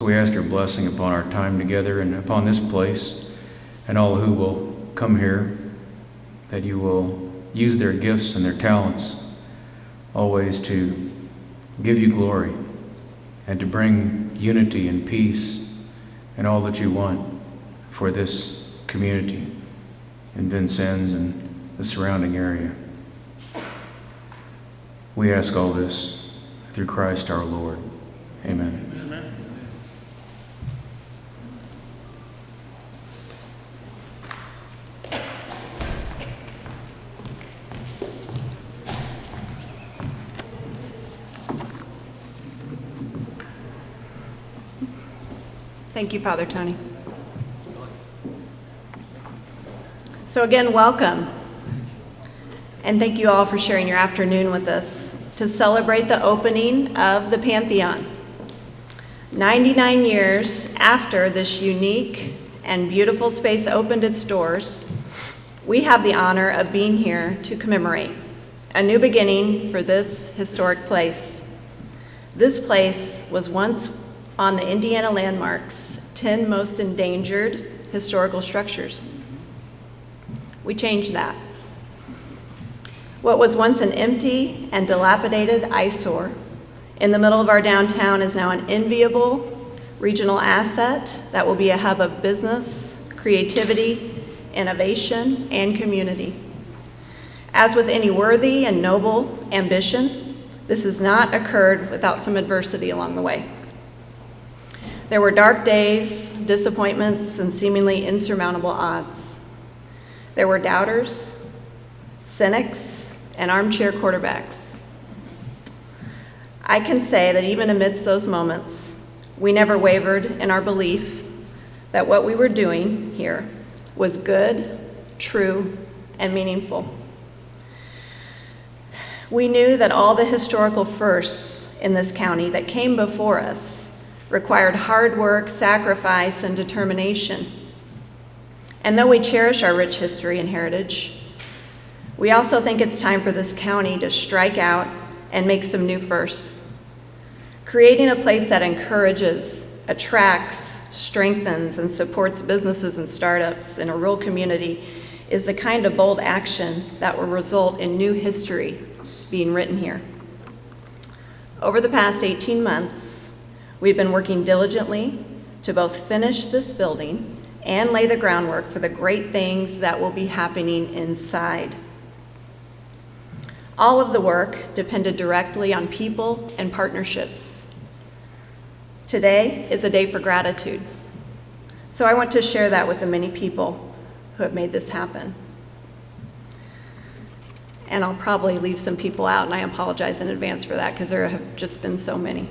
We ask your blessing upon our time together and upon this place and all who will come here, that you will use their gifts and their talents always to give you glory and to bring unity and peace and all that you want for this community in Vincennes and the surrounding area. We ask all this through Christ our Lord. Amen. Thank you, Father Tony. So again, welcome. And thank you all for sharing your afternoon with us to celebrate the opening of the Pantheon. 99 years after this unique and beautiful space opened its doors, we have the honor of being here to commemorate a new beginning for this historic place. This place was once on the Indiana Landmark's 10 most endangered historical structures. We changed that. What was once an empty and dilapidated eyesore in the middle of our downtown is now an enviable regional asset that will be a hub of business, creativity, innovation, and community. As with any worthy and noble ambition, this has not occurred without some adversity along the way. There were dark days, disappointments, and seemingly insurmountable odds. There were doubters, cynics, and armchair quarterbacks. I can say that even amidst those moments, we never wavered in our belief that what we were doing here was good, true, and meaningful. We knew that all the historical firsts in this county that came before us required hard work, sacrifice, and determination. And though we cherish our rich history and heritage, we also think it's time for this county to strike out and make some new firsts. Creating a place that encourages, attracts, strengthens, and supports businesses and startups in a rural community is the kind of bold action that will result in new history being written here. Over the past 18 months, we've been working diligently to both finish this building and lay the groundwork for the great things that will be happening inside. All of the work depended directly on people and partnerships. Today is a day for gratitude, so I want to share that with the many people who have made this happen. And I'll probably leave some people out, and I apologize in advance for that because there have just been so many.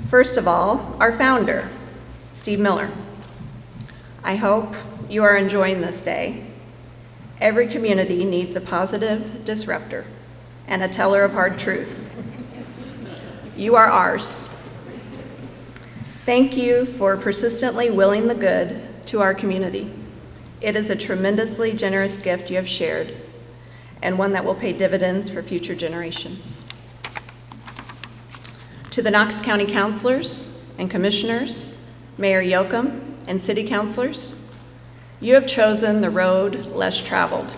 First of all, our founder, Steve Miller. I hope you are enjoying this day. Every community needs a positive disruptor and a teller of hard truths. You are ours. Thank you for persistently willing the good to our community. It is a tremendously generous gift you have shared, and one that will pay dividends for future generations. To the Knox County Councilors and Commissioners, Mayor Yoakum, and City Councilors, you have chosen the road less traveled.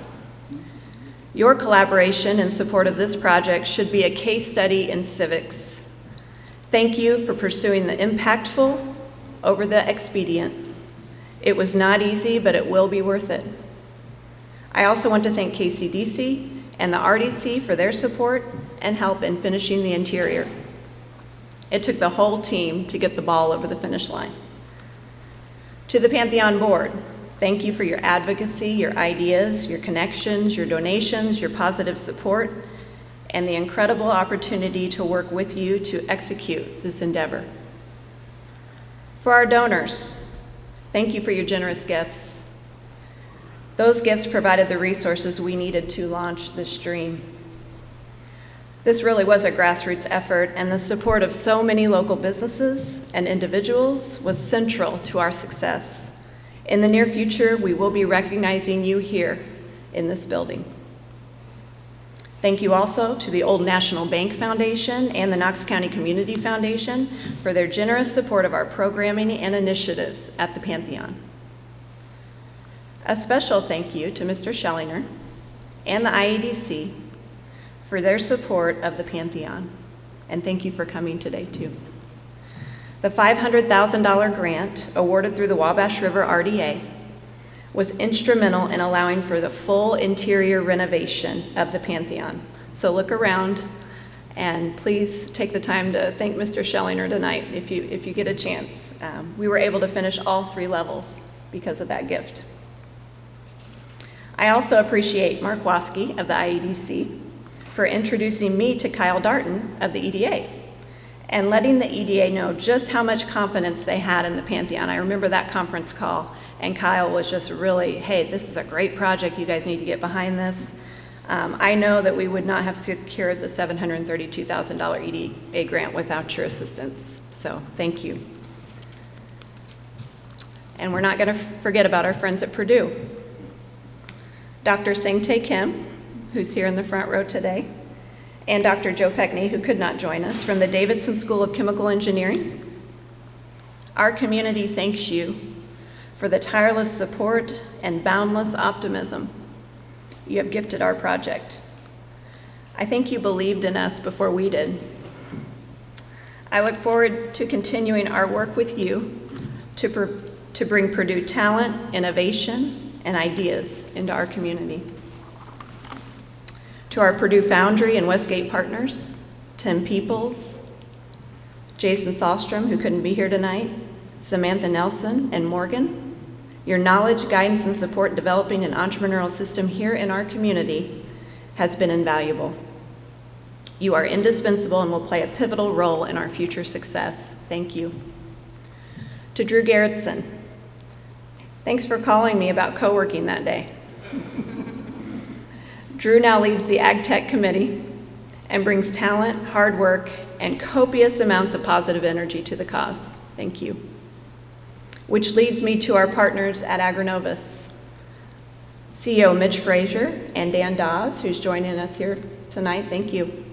Your collaboration in support of this project should be a case study in civics. Thank you for pursuing the impactful over the expedient. It was not easy, but it will be worth it. I also want to thank KCDC and the RDC for their support and help in finishing the interior. It took the whole team to get the ball over the finish line. To the Pantheon Board, thank you for your advocacy, your ideas, your connections, your donations, your positive support, and the incredible opportunity to work with you to execute this endeavor. For our donors, thank you for your generous gifts. Those gifts provided the resources we needed to launch this dream. This really was a grassroots effort, and the support of so many local businesses and individuals was central to our success. In the near future, we will be recognizing you here in this building. Thank you also to the Old National Bank Foundation and the Knox County Community Foundation for their generous support of our programming and initiatives at the Pantheon. A special thank you to Mr. Schellinger and the IADC for their support of the Pantheon. And thank you for coming today, too. The $500,000 grant awarded through the Wabash River RDA was instrumental in allowing for the full interior renovation of the Pantheon. So look around and please take the time to thank Mr. Schellinger tonight if you get a chance. We were able to finish all 3 levels because of that gift. I also appreciate Mark Waske of the IEDC for introducing me to Kyle Darton of the EDA and letting the EDA know just how much confidence they had in the Pantheon. I remember that conference call, and Kyle was just really, hey, this is a great project. You guys need to get behind this. I know that we would not have secured the $732,000 EDA grant without your assistance, so thank you. And we're not going to forget about our friends at Purdue. Dr. Sing-Tae Kim, who's here in the front row today, and Dr. Joe Peckney, who could not join us, from the Davidson School of Chemical Engineering. Our community thanks you for the tireless support and boundless optimism you have gifted our project. I think you believed in us before we did. I look forward to continuing our work with you to bring Purdue talent, innovation, and ideas into our community. To our Purdue Foundry and Westgate partners, Tim Peoples, Jason Sahlstrom, who couldn't be here tonight, Samantha Nelson, and Morgan, your knowledge, guidance, and support in developing an entrepreneurial system here in our community has been invaluable. You are indispensable and will play a pivotal role in our future success. Thank you. To Drew Gerritsen, thanks for calling me about co-working that day. Drew now leads the Ag Tech Committee and brings talent, hard work, and copious amounts of positive energy to the cause. Thank you. Which leads me to our partners at Agronovus, CEO Mitch Frazier and Dan Dawes, who's joining us here tonight. Thank you.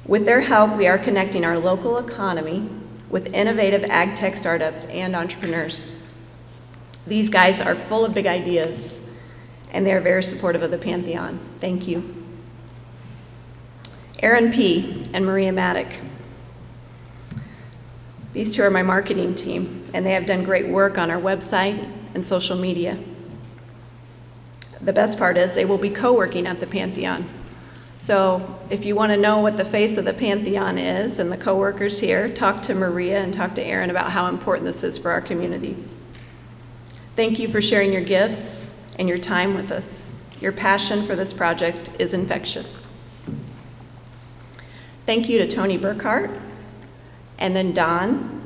With their help, we are connecting our local economy with innovative ag tech startups and entrepreneurs. These guys are full of big ideas, and they're very supportive of the Pantheon. Thank you. Aaron P. and Maria Maddock. These 2 are my marketing team, and they have done great work on our website and social media. The best part is they will be co-working at the Pantheon. So if you want to know what the face of the Pantheon is and the co-workers here, talk to Maria and talk to Aaron about how important this is for our community. Thank you for sharing your gifts and your time with us. Your passion for this project is infectious. Thank you to Tony Burkhart, and then Don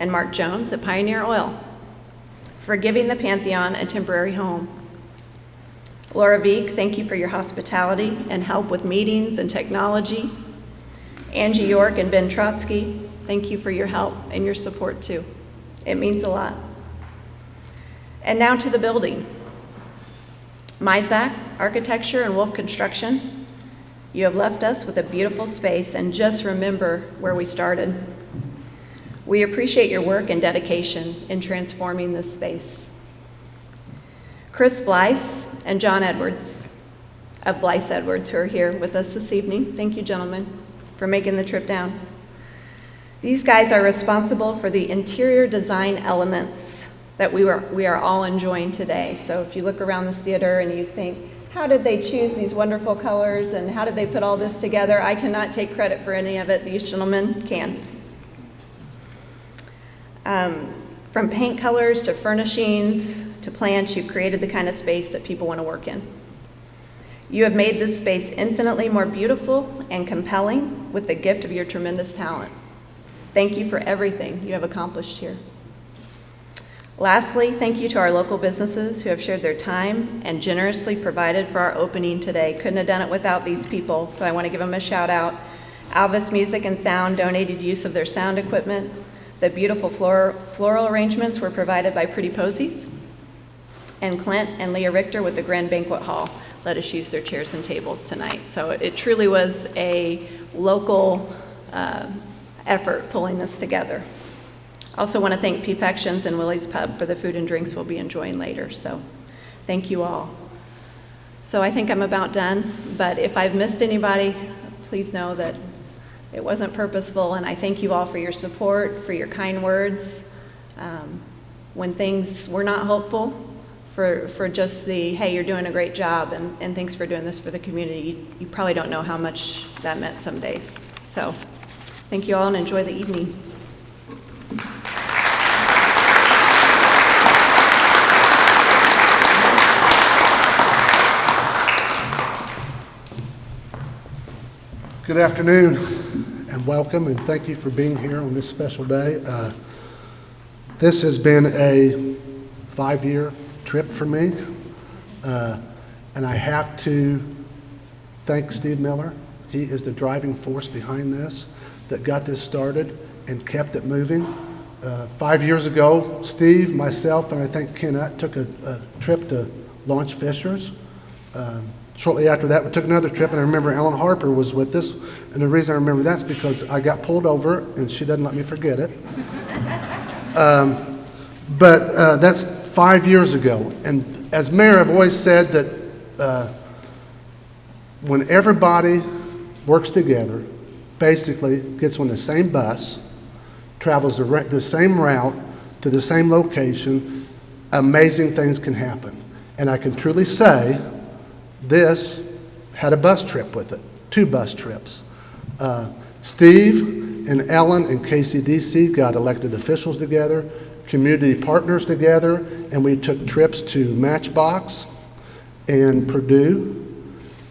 and Mark Jones at Pioneer Oil for giving the Pantheon a temporary home. Laura Veek, thank you for your hospitality and help with meetings and technology. Angie York and Ben Trotsky, thank you for your help and your support too. It means a lot. And now to the building. Mizak Architecture and Wolf Construction, you have left us with a beautiful space, and just remember where we started. We appreciate your work and dedication in transforming this space. Chris Blyce and John Edwards of Blyce Edwards, who are here with us this evening. Thank you, gentlemen, for making the trip down. These guys are responsible for the interior design elements that we are all enjoying today. So if you look around this theater and you think, how did they choose these wonderful colors and how did they put all this together? I cannot take credit for any of it. These gentlemen can. From paint colors to furnishings to plants, you've created the kind of space that people want to work in. You have made this space infinitely more beautiful and compelling with the gift of your tremendous talent. Thank you for everything you have accomplished here. Lastly, thank you to our local businesses who have shared their time and generously provided for our opening today. Couldn't have done it without these people, so I want to give them a shout out. Alvis Music and Sound donated use of their sound equipment. The beautiful floral arrangements were provided by Pretty Posies. and Clint and Leah Richter with the Grand Banquet Hall let us use their chairs and tables tonight. So it truly was a local effort pulling this together. I also want to thank P-Factions and Willie's Pub for the food and drinks we'll be enjoying later. So thank you all. So I think I'm about done, but if I've missed anybody, please know that it wasn't purposeful, and I thank you all for your support, for your kind words. When things were not hopeful, for just the, hey, you're doing a great job, and thanks for doing this for the community. You probably don't know how much that meant some days. So thank you all, and enjoy the evening. Good afternoon and welcome, and thank you for being here on this special day. This has been a 5-year trip for me, and I have to thank Steve Miller. He is the driving force behind this, that got this started and kept it moving. 5 years ago, Steve, myself, and I think Kenneth took a trip to launch Fishers. Shortly after that, we took another trip, and I remember Ellen Harper was with us. And the reason I remember that's because I got pulled over, and she doesn't let me forget it. But that's 5 years ago. And as mayor, I've always said that when everybody works together, basically gets on the same bus, travels the same route to the same location, amazing things can happen. And I can truly say, this had a bus trip with it, 2 bus trips. Steve and Ellen and KCDC got elected officials together, community partners together, and we took trips to Matchbox and Purdue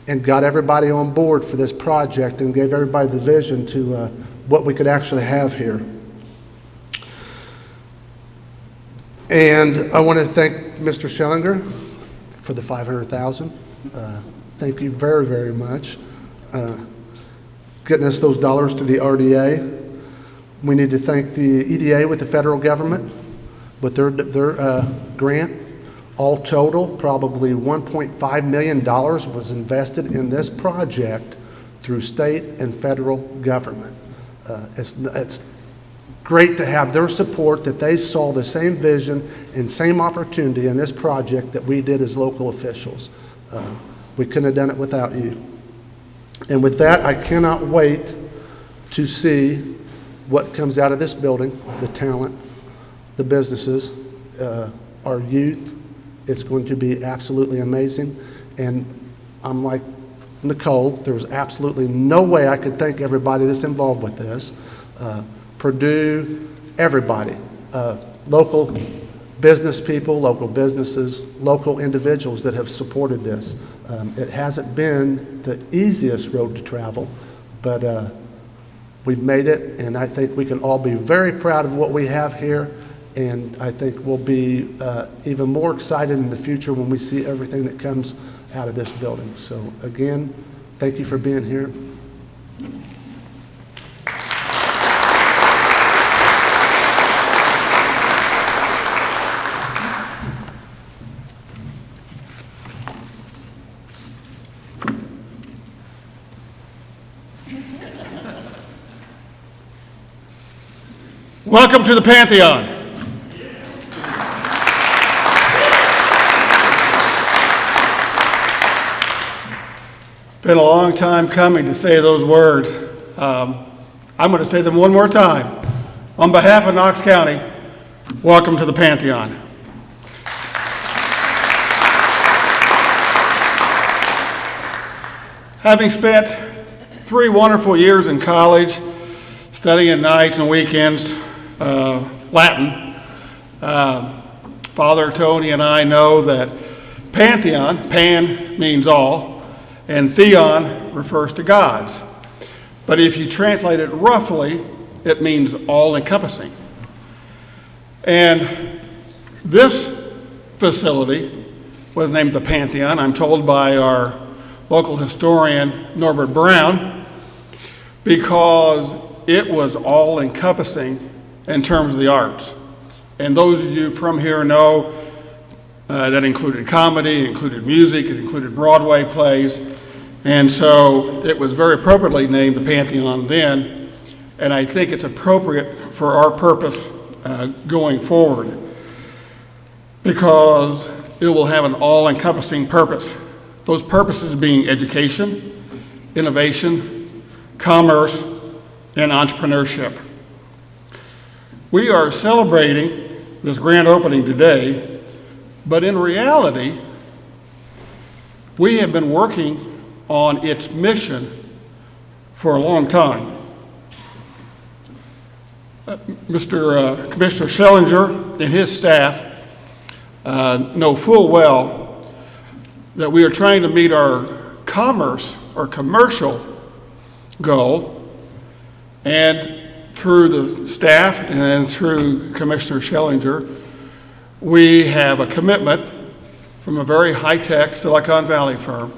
and got everybody on board for this project and gave everybody the vision to what we could actually have here. And I want to thank Mr. Schellinger for the $500,000. Thank you very, very much. Getting us those dollars to the RDA. We need to thank the EDA with the federal government with their grant. All total, probably $1.5 million was invested in this project through state and federal government. It's great to have their support, that they saw the same vision and same opportunity in this project that we did as local officials. We couldn't have done it without you. And with that, I cannot wait to see what comes out of this building, the talent, the businesses, our youth. It's going to be absolutely amazing. And I'm like Nicole, there was absolutely no way I could thank everybody that's involved with this. Purdue, everybody, local business people, local businesses, local individuals that have supported this. It hasn't been the easiest road to travel, but we've made it, and I think we can all be very proud of what we have here, and I think we'll be even more excited in the future when we see everything that comes out of this building. So again, thank you for being here. Welcome to the Pantheon. Been a long time coming to say those words. I'm going to say them one more time. On behalf of Knox County, welcome to the Pantheon. Having spent 3 wonderful years in college, studying nights and weekends, Latin, Father Tony and I know that Pantheon, pan means all, and theon refers to gods. But if you translate it roughly, it means all-encompassing. And this facility was named the Pantheon, I'm told by our local historian, Norbert Brown, because it was all-encompassing in terms of the arts. And those of you from here know that included comedy, included music, it included Broadway plays. And so it was very appropriately named the Pantheon then, and I think it's appropriate for our purpose going forward because it will have an all-encompassing purpose. Those purposes being education, innovation, commerce, and entrepreneurship. We are celebrating this grand opening today, but in reality, we have been working on its mission for a long time. Commissioner Schellinger and his staff know full well that we are trying to meet our commerce or commercial goal, and through the staff and through Commissioner Schellinger, we have a commitment from a very high-tech Silicon Valley firm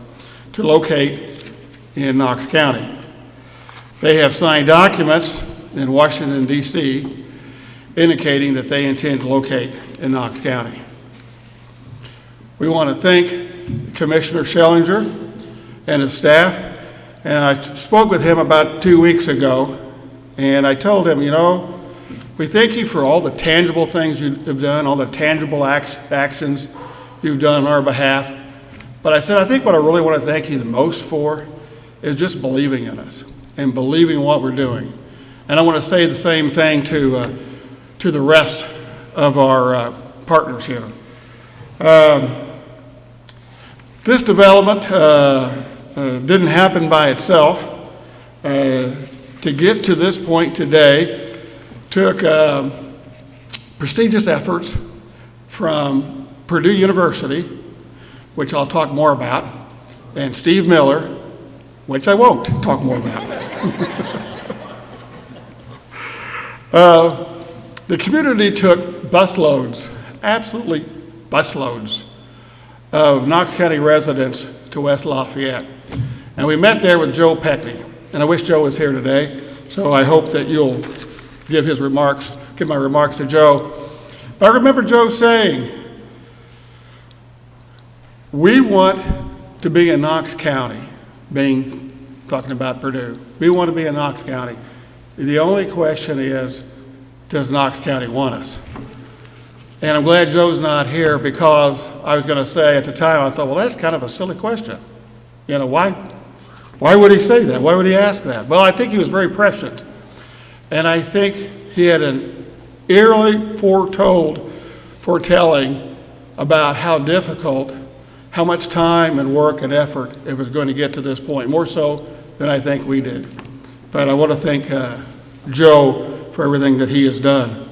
to locate in Knox County. They have signed documents in Washington, D.C., indicating that they intend to locate in Knox County. We want to thank Commissioner Schellinger and his staff, and I spoke with him about 2 weeks ago, and I told him, you know, we thank you for all the tangible things you have done, all the tangible actions you've done on our behalf. But I said, I think what I really want to thank you the most for is just believing in us and believing in what we're doing. And I want to say the same thing to the rest of our partners here. This development didn't happen by itself. To get to this point today took prestigious efforts from Purdue University, which I'll talk more about, and Steve Miller, which I won't talk more about. The community took busloads, absolutely busloads, of Knox County residents to West Lafayette. And we met there with Joe Peckney. And I wish Joe was here today, so I hope that you'll give my remarks to Joe. But I remember Joe saying, we want to be in Knox County, talking about Purdue. We want to be in Knox County. The only question is, does Knox County want us? And I'm glad Joe's not here because I was going to say at the time, I thought, well, that's kind of a silly question. You know, why would he say that? Why would he ask that? Well, I think he was very prescient. And I think he had an eerily foretelling about how difficult, how much time and work and effort it was going to get to this point, more so than I think we did. But I want to thank Joe for everything that he has done.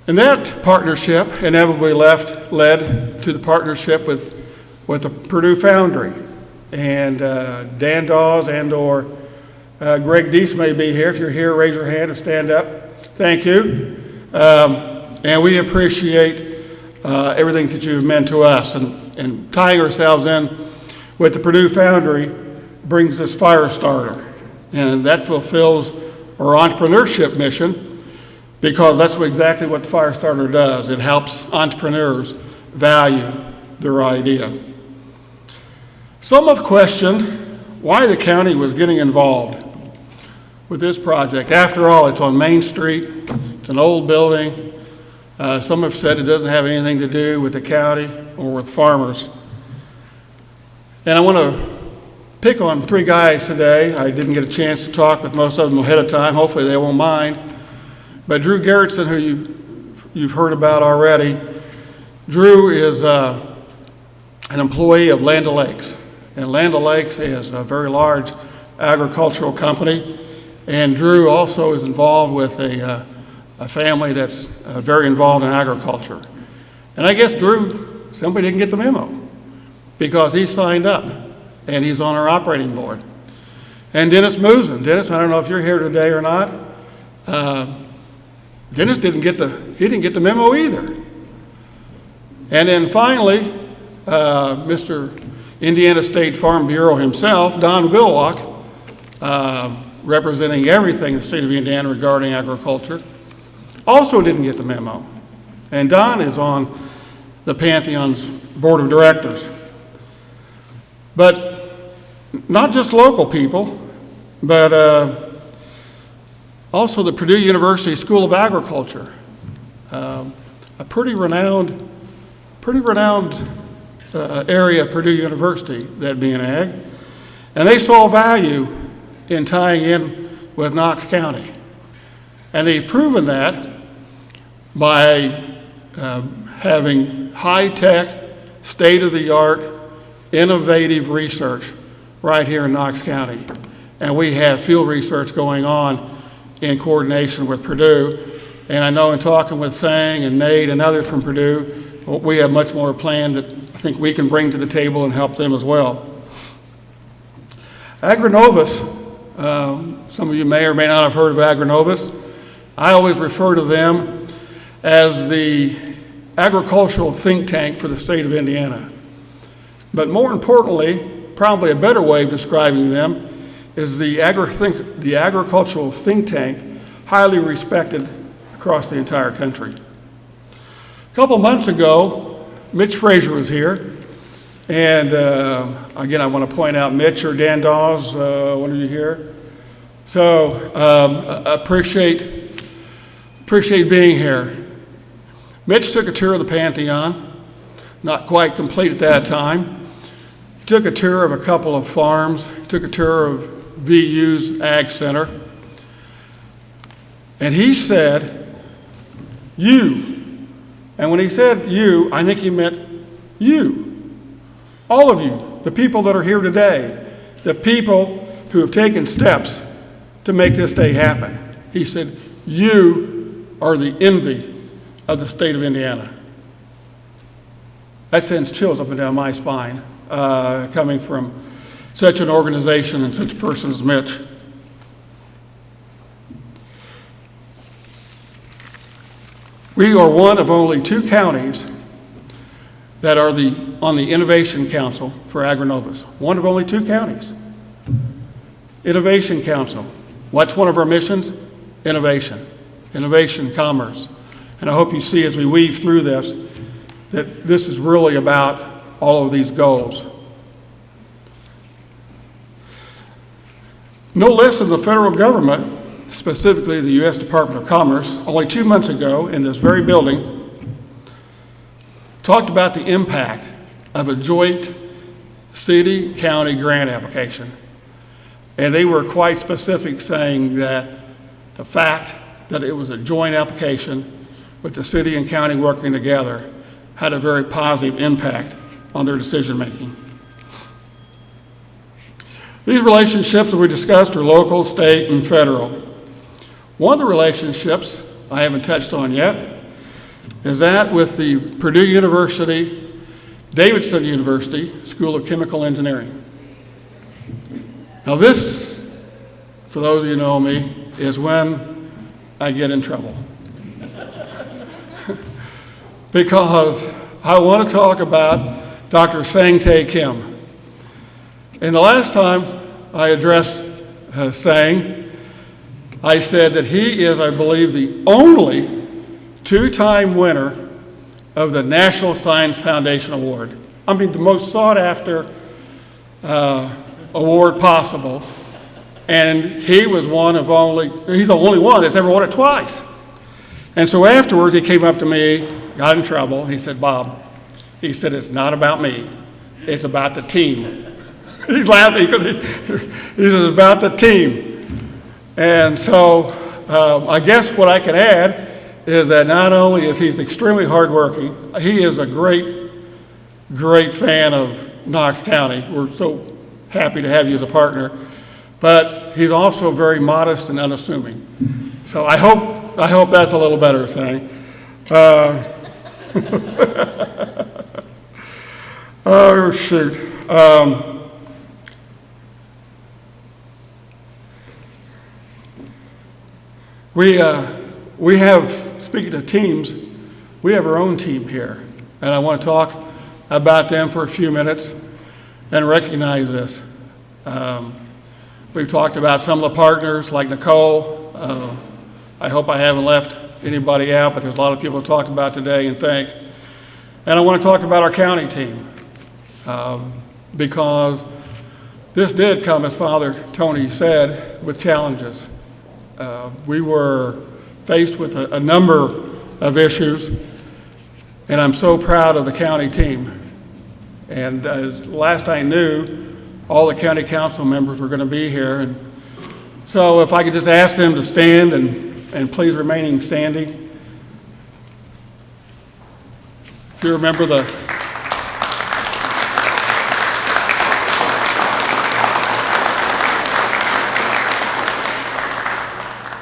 And that partnership inevitably led to the partnership with the Purdue Foundry. And Dan Dawes or Greg Deese may be here. If you're here, raise your hand or stand up. Thank you. And we appreciate everything that you've meant to us. And tying ourselves in with the Purdue Foundry brings this fire starter. And that fulfills our entrepreneurship mission because that's exactly what the fire starter does. It helps entrepreneurs value their idea. Some have questioned why the county was getting involved with this project. After all, it's on Main Street. It's an old building. Some have said it doesn't have anything to do with the county or with farmers. And I want to pick on 3 guys today. I didn't get a chance to talk with most of them ahead of time. Hopefully they won't mind. But Drew Gerritsen, who you've heard about already, Drew is an employee of Land O'Lakes. And Land O'Lakes is a very large agricultural company. And Drew also is involved with a family that's very involved in agriculture. And I guess Drew simply didn't get the memo because he signed up and he's on our operating board. And Dennis Musen. Dennis, I don't know if you're here today or not. Dennis didn't get the memo either. And then finally, Mr. Indiana State Farm Bureau himself, Don Willock, representing everything in the state of Indiana regarding agriculture, also didn't get the memo. And Don is on the Pantheon's board of directors. But not just local people, but also the Purdue University School of Agriculture, a pretty renowned area of Purdue University, that being ag. And they saw value in tying in with Knox County. And they've proven that by having high-tech, state-of-the-art, innovative research right here in Knox County. And we have field research going on in coordination with Purdue. And I know in talking with Sang and Nate and others from Purdue, we have much more planned that I think we can bring to the table and help them as well. Agrinovus, some of you may or may not have heard of Agrinovus. I always refer to them as the agricultural think tank for the state of Indiana. But more importantly, probably a better way of describing them is the agricultural think tank, highly respected across the entire country. A couple months ago, Mitch Frazier was here, and again, I want to point out Mitch or Dan Dawes, one of you here. So appreciate being here. Mitch took a tour of the Pantheon, not quite complete at that time. He took a tour of a couple of farms, took a tour of VU's Ag Center, and he said, "You." And when he said "you," I think he meant you, all of you, the people that are here today, the people who have taken steps to make this day happen. He said, "You are the envy of the state of Indiana." That sends chills up and down my spine, coming from such an organization and such a person as Mitch. We are one of only 2 counties that are on the Innovation Council for Agrinovus. One of only 2 counties. Innovation Council. What's one of our missions? Innovation. Innovation, commerce. And I hope you see as we weave through this that this is really about all of these goals. No less than the federal government, specifically the U.S. Department of Commerce, only 2 months ago in this very building, talked about the impact of a joint city-county grant application. And they were quite specific, saying that the fact that it was a joint application with the city and county working together had a very positive impact on their decision-making. These relationships that we discussed are local, state, and federal. One of the relationships I haven't touched on yet is that with the Purdue University, Davidson University School of Chemical Engineering. Now this, for those of you who know me, is when I get in trouble. Because I want to talk about Dr. Sang-Tae Kim. And the last time I addressed Sang, I said that he is, I believe, the only 2-time winner of the National Science Foundation Award. I mean, the most sought-after award possible. And he was he's the only one that's ever won it twice. And so afterwards, he came up to me, got in trouble. He said, "Bob," he said, "it's not about me. It's about the team." He's laughing because he says, "It's about the team." And so I guess what I can add is that not only is he extremely hardworking, he is a great, great fan of Knox County. We're so happy to have you as a partner. But he's also very modest and unassuming. So I hope that's a little better thing. Oh, shoot. We have, speaking of teams, we have our own team here. And I want to talk about them for a few minutes and recognize this. We've talked about some of the partners like Nicole. I hope I haven't left anybody out, but there's a lot of people to talk about today and thank. And I want to talk about our county team, because this did come, as Father Tony said, with challenges. We were faced with a number of issues, and I'm so proud of the county team. And as last I knew, all the county council members were going to be here. And so if I could just ask them to stand and please remaining standing. If you remember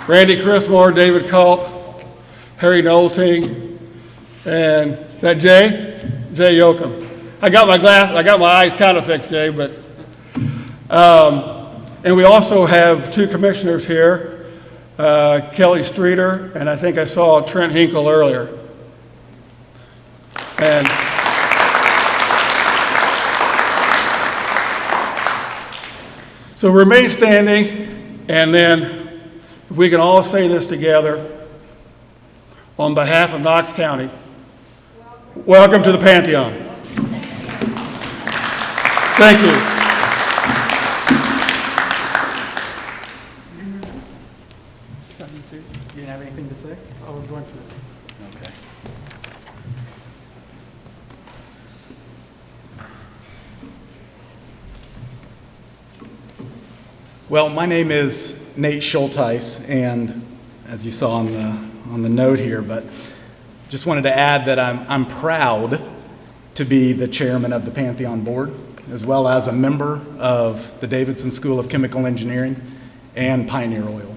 Randy Chrismore, David Culp, Harry Nolting, and is that Jay? Jay Yoakum. I got my eyes kind of fixed, Jay, but, and we also have two commissioners here, Kelly Streeter, and I think I saw Trent Hinkle earlier. And so remain standing, and then if we can all say this together, on behalf of Knox County, welcome to the Pantheon. Thank you. You didn't have anything to say? I was going to. Okay. Well, my name is Nate Schulteis, and as you saw on the note here, but just wanted to add that I'm proud to be the chairman of the Pantheon board, as well as a member of the Davidson School of Chemical Engineering and Pioneer Oil.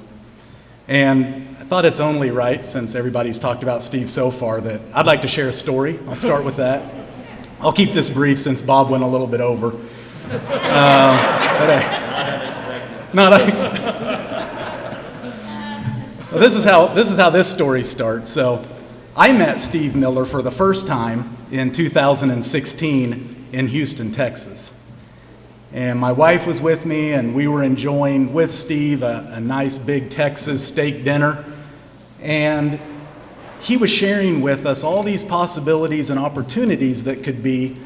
And I thought it's only right, since everybody's talked about Steve so far, that I'd like to share a story. I'll start with that. I'll keep this brief since Bob went a little bit over. Not unexpected. Well, this is how this story starts. So I met Steve Miller for the first time in 2016 in Houston, Texas. And my wife was with me, and we were enjoying with Steve a nice big Texas steak dinner. And he was sharing with us all these possibilities and opportunities that could be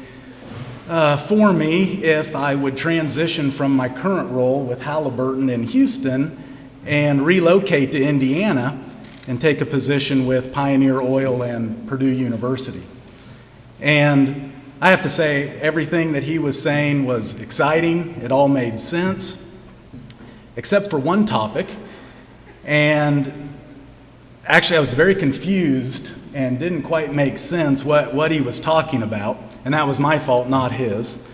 for me if I would transition from my current role with Halliburton in Houston and relocate to Indiana and take a position with Pioneer Oil and Purdue University. And I have to say, everything that he was saying was exciting. It all made sense, except for one topic. And actually, I was very confused and didn't quite make sense what he was talking about. And that was my fault, not his.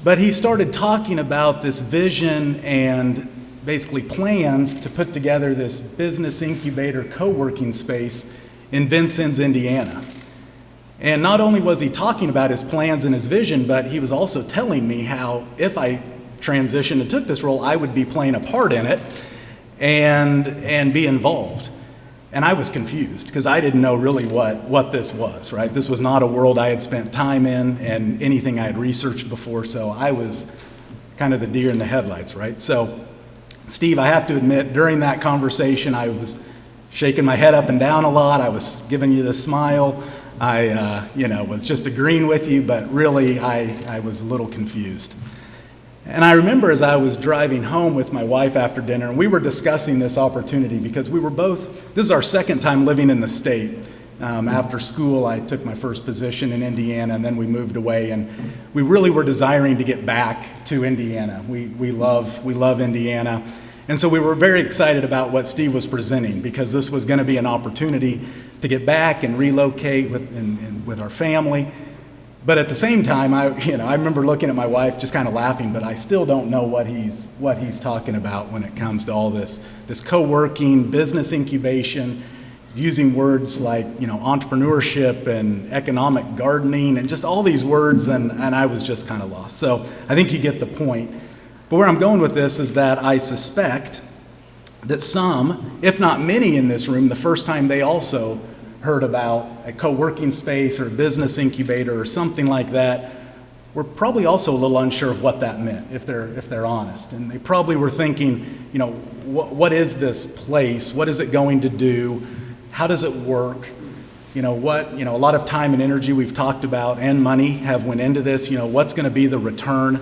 But he started talking about this vision and basically plans to put together this business incubator co-working space in Vincennes, Indiana. And not only was he talking about his plans and his vision, but he was also telling me how if I transitioned and took this role, I would be playing a part in it and be involved. And I was confused because I didn't know really what this was, right? This was not a world I had spent time in and anything I had researched before, so I was kind of the deer in the headlights, right? So, Steve, I have to admit, during that conversation, I was shaking my head up and down a lot. I was giving you the smile. I was just agreeing with you, but really I was a little confused. And I remember as I was driving home with my wife after dinner, and we were discussing this opportunity because we were both, this is our second time living in the state. After school, I took my first position in Indiana, and then we moved away, and we really were desiring to get back to Indiana. We love Indiana. And so we were very excited about what Steve was presenting because this was going to be an opportunity to get back and relocate with our family. But at the same time, I remember looking at my wife just kind of laughing, but I still don't know what he's talking about when it comes to all this co-working, business incubation, using words like, entrepreneurship and economic gardening and just all these words, and I was just kind of lost. So I think you get the point. But where I'm going with this is that I suspect that some, if not many in this room, the first time they also heard about a co-working space or a business incubator or something like that, were probably also a little unsure of what that meant, if they're honest. And they probably were thinking, what is this place? What is it going to do? How does it work? a lot of time and energy we've talked about and money have went into this. What's going to be the return?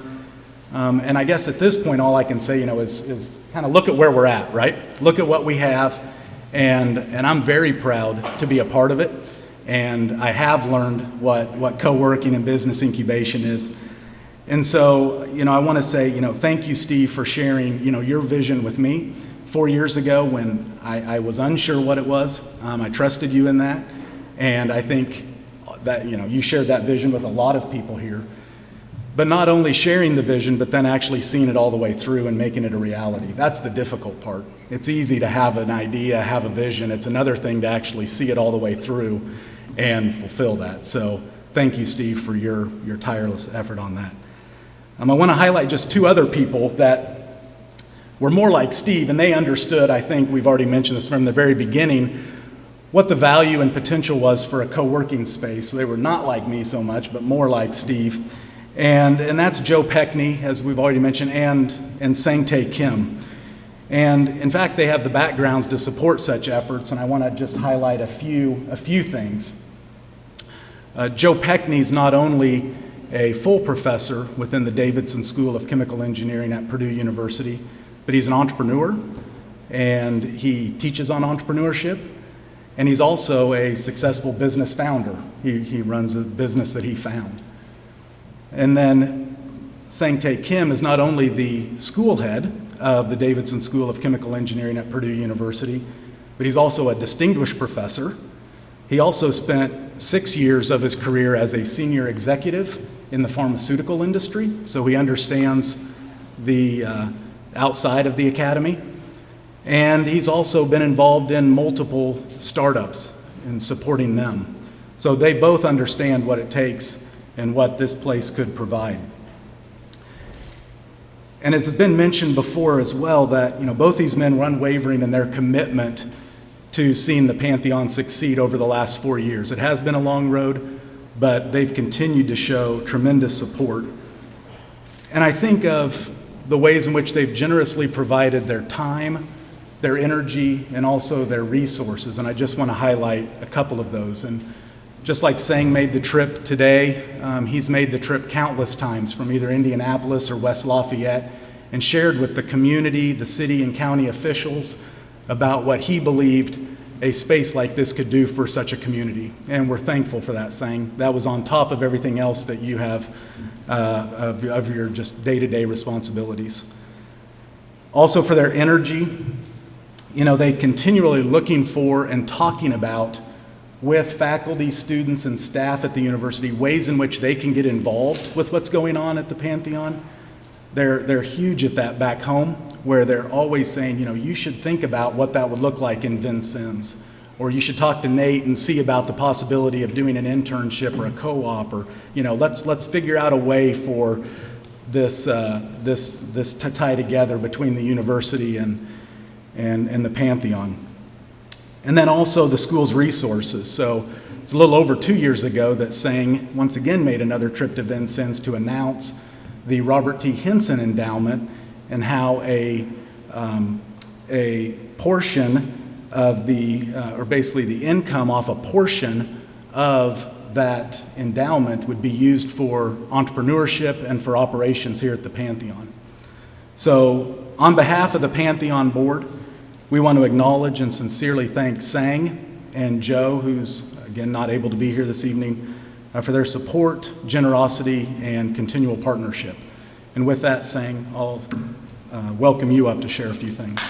And I guess at this point, all I can say, is kind of look at where we're at, right? Look at what we have, and I'm very proud to be a part of it. And I have learned what co-working and business incubation is. And so, I want to say, thank you, Steve, for sharing, your vision with me 4 years ago when I was unsure what it was. I trusted you in that. And I think that, you shared that vision with a lot of people here. But not only sharing the vision, but then actually seeing it all the way through and making it a reality. That's the difficult part. It's easy to have an idea, have a vision. It's another thing to actually see it all the way through and fulfill that. So thank you, Steve, for your tireless effort on that. I want to highlight just two other people that were more like Steve, and they understood, I think we've already mentioned this from the very beginning, what the value and potential was for a co-working space. So they were not like me so much, but more like Steve. And that's Joe Peckney, as we've already mentioned, and Sang-Tae Kim. And in fact, they have the backgrounds to support such efforts, and I want to just highlight a few things. Joe Peckney is not only a full professor within the Davidson School of Chemical Engineering at Purdue University, but he's an entrepreneur, and he teaches on entrepreneurship, and he's also a successful business founder. He runs a business that he found. And then Sang-Tae Kim is not only the school head of the Davidson School of Chemical Engineering at Purdue University, but he's also a distinguished professor. He also spent 6 years of his career as a senior executive in the pharmaceutical industry, so he understands the outside of the academy. And he's also been involved in multiple startups and supporting them. So they both understand what it takes and what this place could provide. And it's been mentioned before as well that both these men were unwavering in their commitment to seeing the Pantheon succeed over the last 4 years. It has been a long road, but they've continued to show tremendous support. And I think of the ways in which they've generously provided their time, their energy, and also their resources. And I just want to highlight a couple of those. And just like Sang made the trip today, he's made the trip countless times from either Indianapolis or West Lafayette and shared with the community, the city and county officials about what he believed a space like this could do for such a community. And we're thankful for that, Sang. That was on top of everything else that you have of your just day-to-day responsibilities. Also for their energy, they continually looking for and talking about with faculty, students, and staff at the university, ways in which they can get involved with what's going on at the Pantheon. They're huge at that back home, where they're always saying, you should think about what that would look like in Vincennes, or you should talk to Nate and see about the possibility of doing an internship or a co-op, or let's figure out a way for this to tie together between the university and the Pantheon. And then also the school's resources. So it's a little over 2 years ago that Sang once again made another trip to Vincennes to announce the Robert T. Henson Endowment and how a portion of or basically the income off a portion of that endowment would be used for entrepreneurship and for operations here at the Pantheon. So on behalf of the Pantheon board, we want to acknowledge and sincerely thank Sang and Joe, who's again not able to be here this evening, for their support, generosity, and continual partnership. And with that, Sang, I'll welcome you up to share a few things.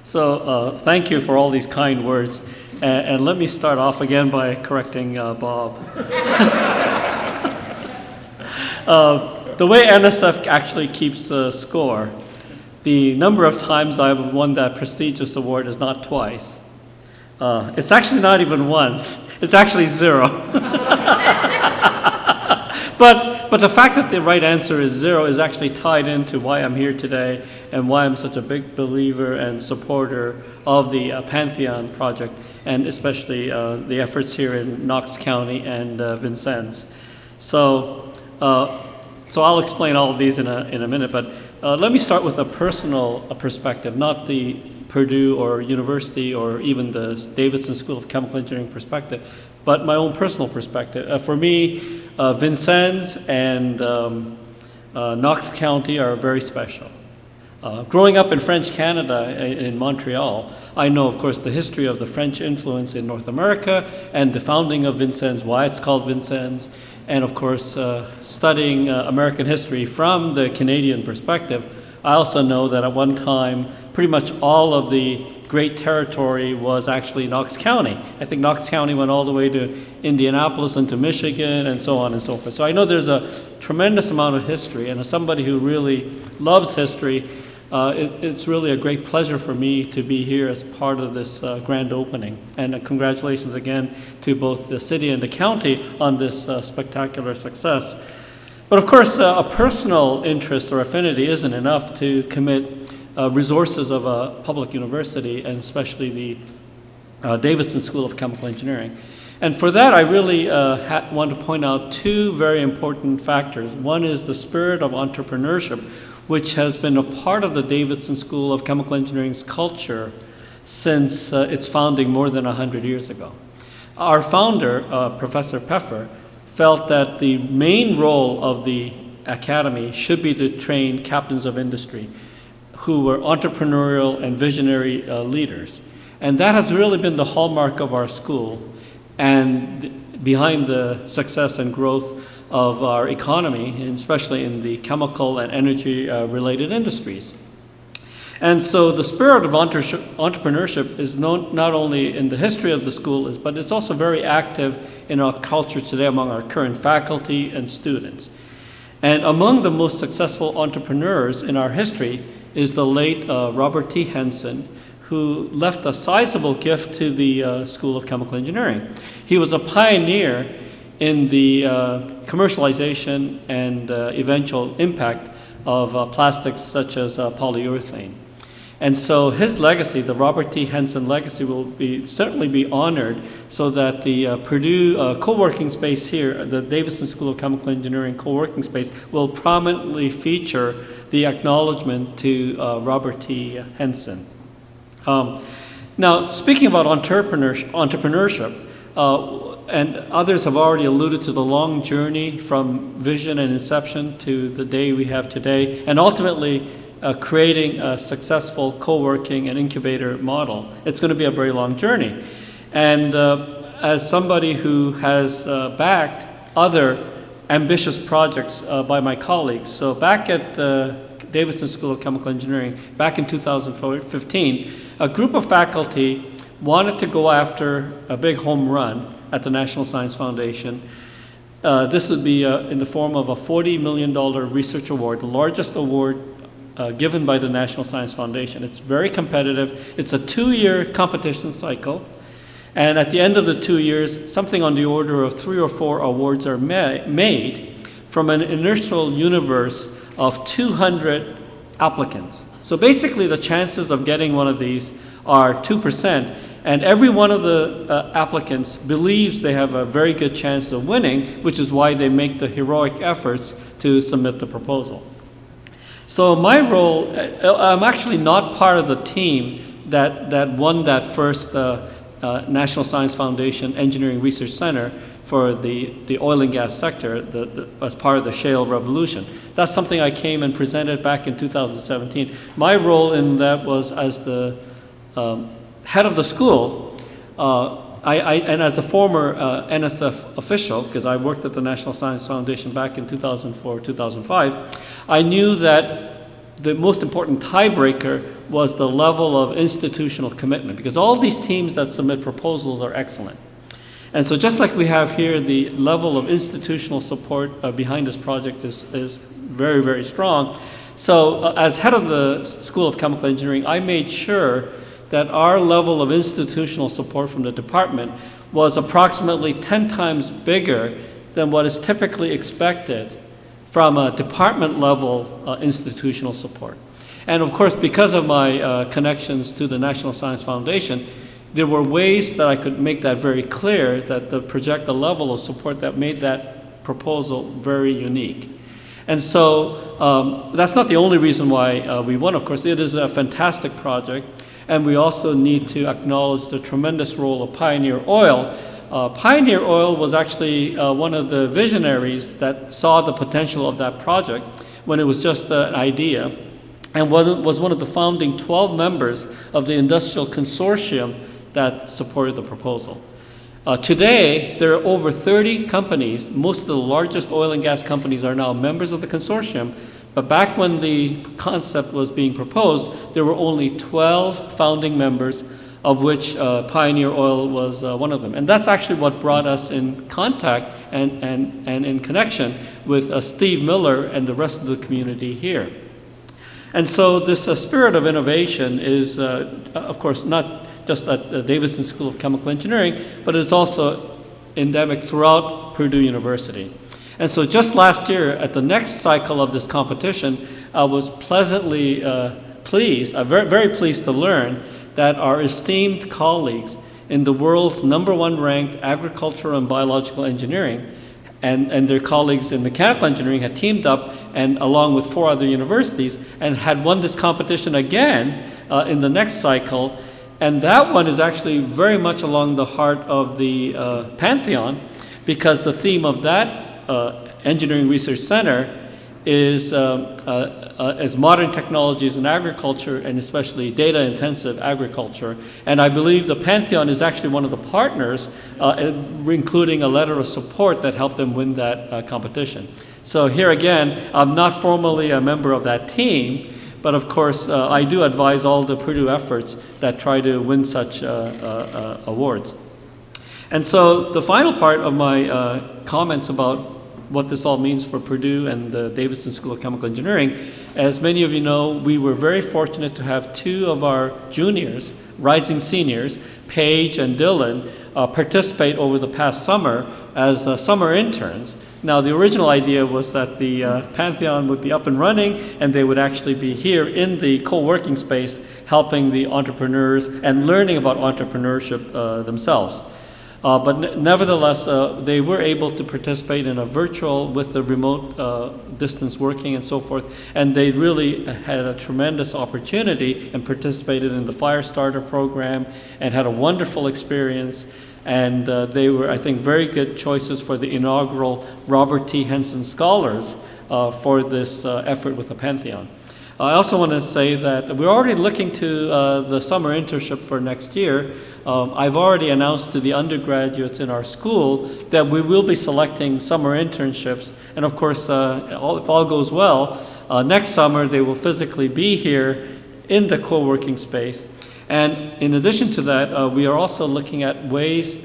So thank you for all these kind words. And let me start off again by correcting Bob. The way NSF actually keeps score, the number of times I've won that prestigious award is not twice. It's actually not even once. It's actually 0. But the fact that the right answer is 0 is actually tied into why I'm here today and why I'm such a big believer and supporter of the Pantheon project, and especially the efforts here in Knox County and Vincennes. So I'll explain all of these in a minute, but let me start with a personal perspective, not the Purdue or university or even the Davidson School of Chemical Engineering perspective, but my own personal perspective. For me, Vincennes and Knox County are very special. Growing up in French Canada in Montreal, I know, of course, the history of the French influence in North America and the founding of Vincennes, why it's called Vincennes, and of course, studying American history from the Canadian perspective. I also know that at one time, pretty much all of the great territory was actually Knox County. I think Knox County went all the way to Indianapolis and to Michigan and so on and so forth. So I know there's a tremendous amount of history, and as somebody who really loves history, it's really a great pleasure for me to be here as part of this grand opening. And congratulations again to both the city and the county on this spectacular success. But of course, a personal interest or affinity isn't enough to commit resources of a public university, and especially the Davidson School of Chemical Engineering. And for that, I really want to point out two very important factors. One is the spirit of entrepreneurship, which has been a part of the Davidson School of Chemical Engineering's culture since its founding more than 100 years ago. Our founder, Professor Peffer, felt that the main role of the academy should be to train captains of industry who were entrepreneurial and visionary leaders. And that has really been the hallmark of our school and behind the success and growth of our economy, and especially in the chemical and energy related industries. And so the spirit of entrepreneurship is known not only in the history of the school, but it's also very active in our culture today among our current faculty and students. And among the most successful entrepreneurs in our history is the late Robert T. Henson, who left a sizable gift to the School of Chemical Engineering. He was a pioneer in the commercialization and eventual impact of plastics such as polyurethane. And so his legacy, the Robert T. Henson legacy, will certainly be honored, so that the Purdue co-working space here, the Davidson School of Chemical Engineering co-working space, will prominently feature the acknowledgement to Robert T. Henson. Now, speaking about entrepreneurship, and others have already alluded to the long journey from vision and inception to the day we have today, and ultimately creating a successful co-working and incubator model. It's going to be a very long journey. And as somebody who has backed other ambitious projects by my colleagues, so back at the Davidson School of Chemical Engineering, back in 2015, a group of faculty wanted to go after a big home run at the National Science Foundation. This would be in the form of a $40 million research award, the largest award given by the National Science Foundation. It's very competitive. It's a 2-year competition cycle. And at the end of the 2 years, something on the order of 3 or 4 awards are made from an initial universe of 200 applicants. So basically the chances of getting one of these are 2%. And every one of the applicants believes they have a very good chance of winning, which is why they make the heroic efforts to submit the proposal. So my role, I'm actually not part of the team that won that first National Science Foundation Engineering Research Center for the oil and gas sector as part of the shale revolution. That's something I came and presented back in 2017. My role in that was as the head of the school, and as a former NSF official, because I worked at the National Science Foundation back in 2004, 2005, I knew that the most important tiebreaker was the level of institutional commitment, because all these teams that submit proposals are excellent. And so just like we have here, the level of institutional support behind this project is very, very strong. So as head of the School of Chemical Engineering, I made sure that our level of institutional support from the department was approximately 10 times bigger than what is typically expected from a department level institutional support. And of course, because of my connections to the National Science Foundation, there were ways that I could make that very clear, that the level of support that made that proposal very unique. And so that's not the only reason why we won, of course. It is a fantastic project, and we also need to acknowledge the tremendous role of Pioneer Oil. Pioneer Oil was actually one of the visionaries that saw the potential of that project when it was just an idea, and was one of the founding 12 members of the industrial consortium that supported the proposal. Today, there are over 30 companies. Most of the largest oil and gas companies are now members of the consortium, but back when the concept was being proposed, there were only 12 founding members, of which Pioneer Oil was one of them. And that's actually what brought us in contact and in connection with Steve Miller and the rest of the community here. And so this spirit of innovation is, of course, not just at the Davidson School of Chemical Engineering, but it's also endemic throughout Purdue University. And so just last year, at the next cycle of this competition, I was pleasantly pleased, very, very pleased to learn that our esteemed colleagues in the world's #1 ranked agricultural and biological engineering and their colleagues in mechanical engineering had teamed up and along with 4 other universities and had won this competition again in the next cycle. And that one is actually very much along the heart of the Pantheon, because the theme of that Engineering Research Center is modern technologies in agriculture, and especially data-intensive agriculture. And I believe the Pantheon is actually one of the partners, including a letter of support that helped them win that competition. So here again, I'm not formally a member of that team, but of course, I do advise all the Purdue efforts that try to win such awards. And so the final part of my comments about what this all means for Purdue and the Davidson School of Chemical Engineering, as many of you know, we were very fortunate to have 2 of our juniors, rising seniors, Paige and Dylan, participate over the past summer as summer interns. Now, the original idea was that the Pantheon would be up and running, and they would actually be here in the co-working space helping the entrepreneurs and learning about entrepreneurship themselves. But nevertheless, they were able to participate in a virtual with the remote distance working and so forth, and they really had a tremendous opportunity and participated in the fire starter program and had a wonderful experience. And they were, I think, very good choices for the inaugural Robert T. Henson Scholars for this effort with the Pantheon. I also want to say that we're already looking to the summer internship for next year. I've already announced to the undergraduates in our school that we will be selecting summer internships. And of course, if all goes well, next summer they will physically be here in the co-working space. And in addition to that, we are also looking at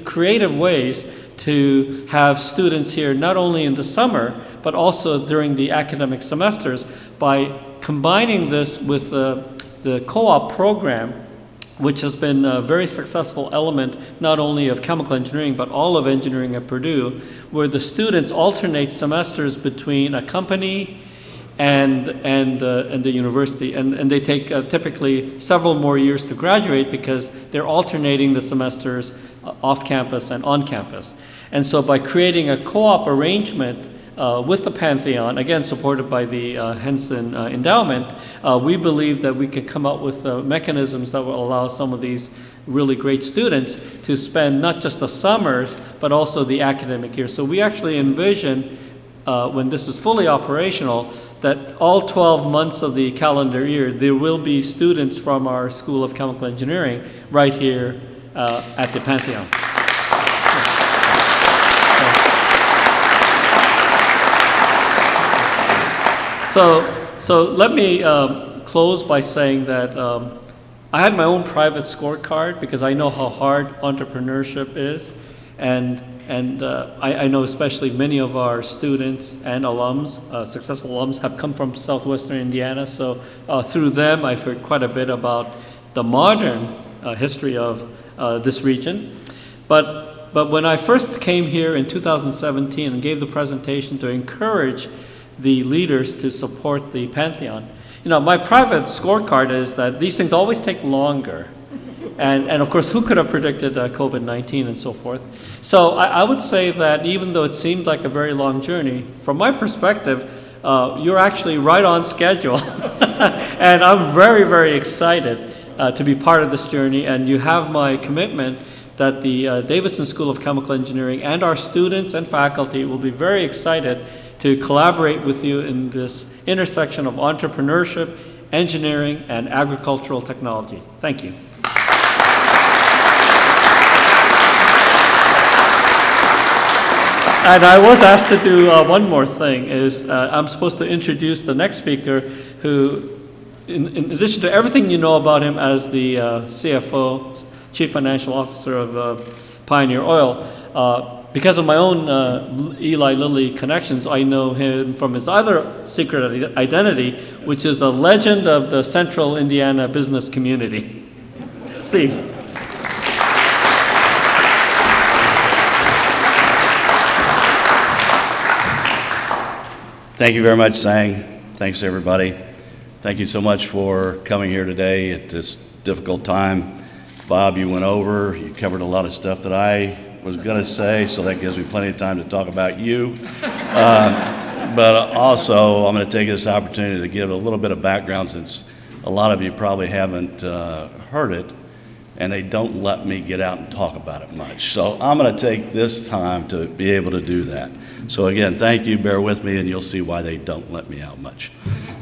creative ways to have students here not only in the summer, but also during the academic semesters by combining this with the co-op program, which has been a very successful element not only of chemical engineering, but all of engineering at Purdue, where the students alternate semesters between a company and the university, and they take typically several more years to graduate because they're alternating the semesters off campus and on campus. And so by creating a co-op arrangement with the Pantheon, again supported by the Henson Endowment, we believe that we can come up with mechanisms that will allow some of these really great students to spend not just the summers, but also the academic year. So we actually envision, when this is fully operational, that all 12 months of the calendar year, there will be students from our School of Chemical Engineering right here at the Pantheon. So let me close by saying that I had my own private scorecard because I know how hard entrepreneurship is, and I know especially many of our students and alums, successful alums, have come from southwestern Indiana. So through them, I've heard quite a bit about the modern history of this region. But when I first came here in 2017 and gave the presentation to encourage the leaders to support the Pantheon, you know, my private scorecard is that these things always take longer And of course, who could have predicted COVID-19 and so forth? So I would say that even though it seemed like a very long journey, from my perspective, you're actually right on schedule. And I'm very, very excited to be part of this journey. And you have my commitment that the Davidson School of Chemical Engineering and our students and faculty will be very excited to collaborate with you in this intersection of entrepreneurship, engineering, and agricultural technology. Thank you. And I was asked to do one more thing, is I'm supposed to introduce the next speaker who, in addition to everything you know about him as the CFO, Chief Financial Officer of Pioneer Oil, because of my own Eli Lilly connections, I know him from his other secret identity, which is a legend of the Central Indiana business community. Steve. Thank you very much, Sang. Thanks, everybody. Thank you so much for coming here today at this difficult time. Bob, you went over, you covered a lot of stuff that I was going to say, so that gives me plenty of time to talk about you. But also, I'm going to take this opportunity to give a little bit of background, since a lot of you probably haven't heard it, and they don't let me get out and talk about it much. So I'm going to take this time to be able to do that. So again, thank you, bear with me, and you'll see why they don't let me out much.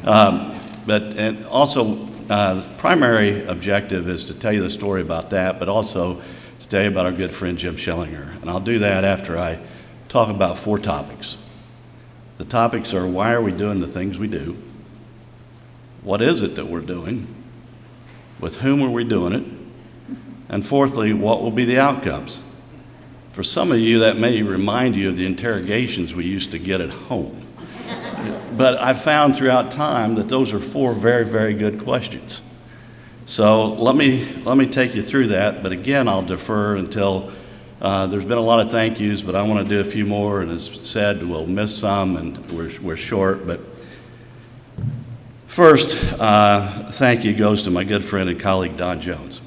And also, the primary objective is to tell you the story about that, but also to tell you about our good friend Jim Schellinger. And I'll do that after I talk about 4 topics. The topics are: why are we doing the things we do? What is it that we're doing? With whom are we doing it? And fourthly, what will be the outcomes? For some of you, that may remind you of the interrogations we used to get at home. But I've found throughout time that those are 4 very, very good questions. So let me take you through that, but again, I'll defer until there's been a lot of thank yous, but I want to do a few more, and as said, we'll miss some, and we're short. But first, thank you goes to my good friend and colleague, Don Jones.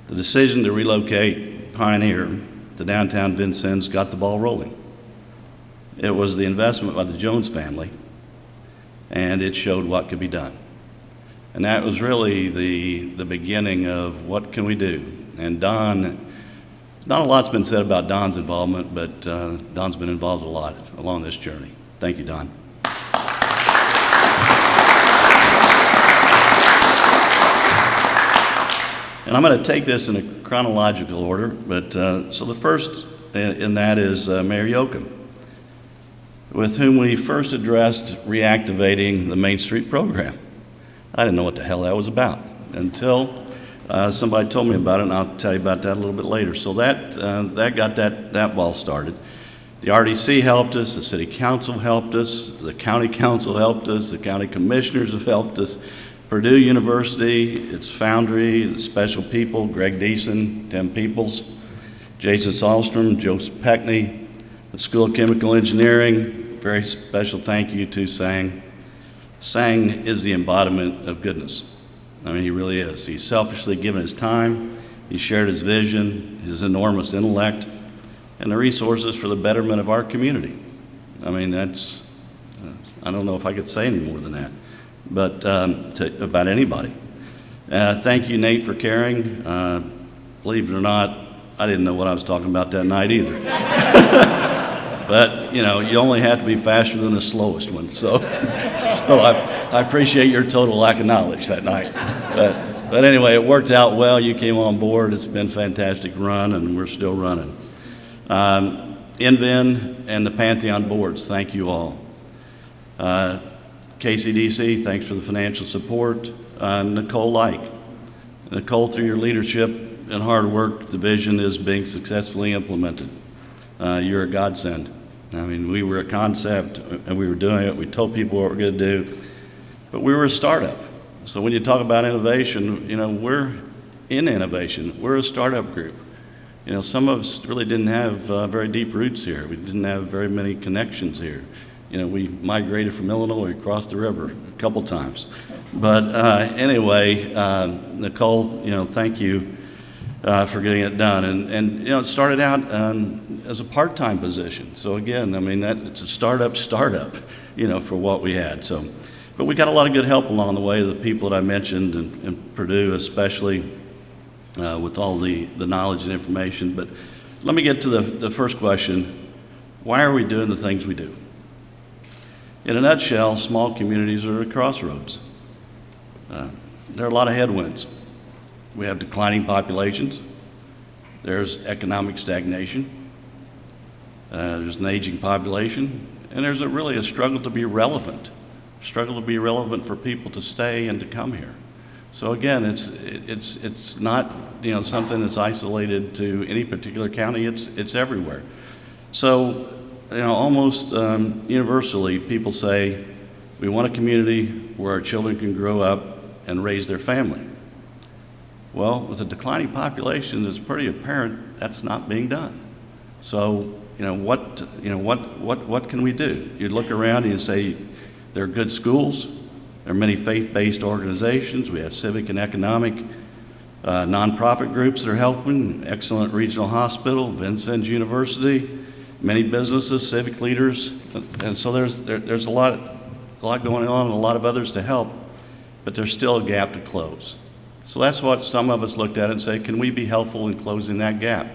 The decision to relocate Pioneer to downtown Vincennes got the ball rolling. It was the investment by the Jones family, and it showed what could be done. And that was really the beginning of what can we do. And Don, not a lot's been said about Don's involvement, but Don's been involved a lot along this journey. Thank you, Don. And I'm going to take this in a chronological order, but so the first in that is Mayor Yoakum, with whom we first addressed reactivating the Main Street program. I didn't know what the hell that was about until somebody told me about it, and I'll tell you about that a little bit later. So that got that ball started. The RDC helped us, the City Council helped us, the County Council helped us, the County Commissioners have helped us, Purdue University, its foundry, the special people, Greg Deason, Tim Peoples, Jason Sahlstrom, Joseph Peckney, the School of Chemical Engineering. Very special thank you to Sang. Sang is the embodiment of goodness. I mean, he really is. He's selfishly given his time, he shared his vision, his enormous intellect, and the resources for the betterment of our community. I mean, that's, I don't know if I could say any more than that, but about anybody. Thank you, Nate, for caring. Believe it or not, I didn't know what I was talking about that night either. But, you know, you only have to be faster than the slowest one. So I appreciate your total lack of knowledge that night. But anyway, it worked out well. You came on board. It's been a fantastic run, and we're still running. InVin and the Pantheon boards, thank you all. KCDC, thanks for the financial support. Nicole Like. Nicole, through your leadership and hard work, the vision is being successfully implemented. You're a godsend. I mean, we were a concept, and we were doing it. We told people what we're going to do, but we were a startup. So when you talk about innovation, you know, we're in innovation. We're a startup group. You know, some of us really didn't have very deep roots here. We didn't have very many connections here. You know, we migrated from Illinois across the river a couple times. But anyway, Nicole, thank you for getting it done. And it started out as a part-time position. So again, I mean, it's a startup, for what we had. So, but we got a lot of good help along the way, the people that I mentioned in Purdue especially, with all the knowledge and information. But let me get to the first question. Why are we doing the things we do? In a nutshell, small communities are at a crossroads. There are a lot of headwinds. We have declining populations. There's economic stagnation. There's an aging population. And there's really a struggle to be relevant. Struggle to be relevant for people to stay and to come here. So again, it's not something that's isolated to any particular county. It's everywhere. So almost universally, people say we want a community where our children can grow up and raise their family. Well, with a declining population, it's pretty apparent that's not being done. So what can we do? You look around and you say there are good schools. There are many faith-based organizations. We have civic and economic nonprofit groups that are helping. Excellent regional hospital, Vincennes University, many businesses, civic leaders, and so there's a lot going on and a lot of others to help, but there's still a gap to close. So that's what some of us looked at and say, can we be helpful in closing that gap?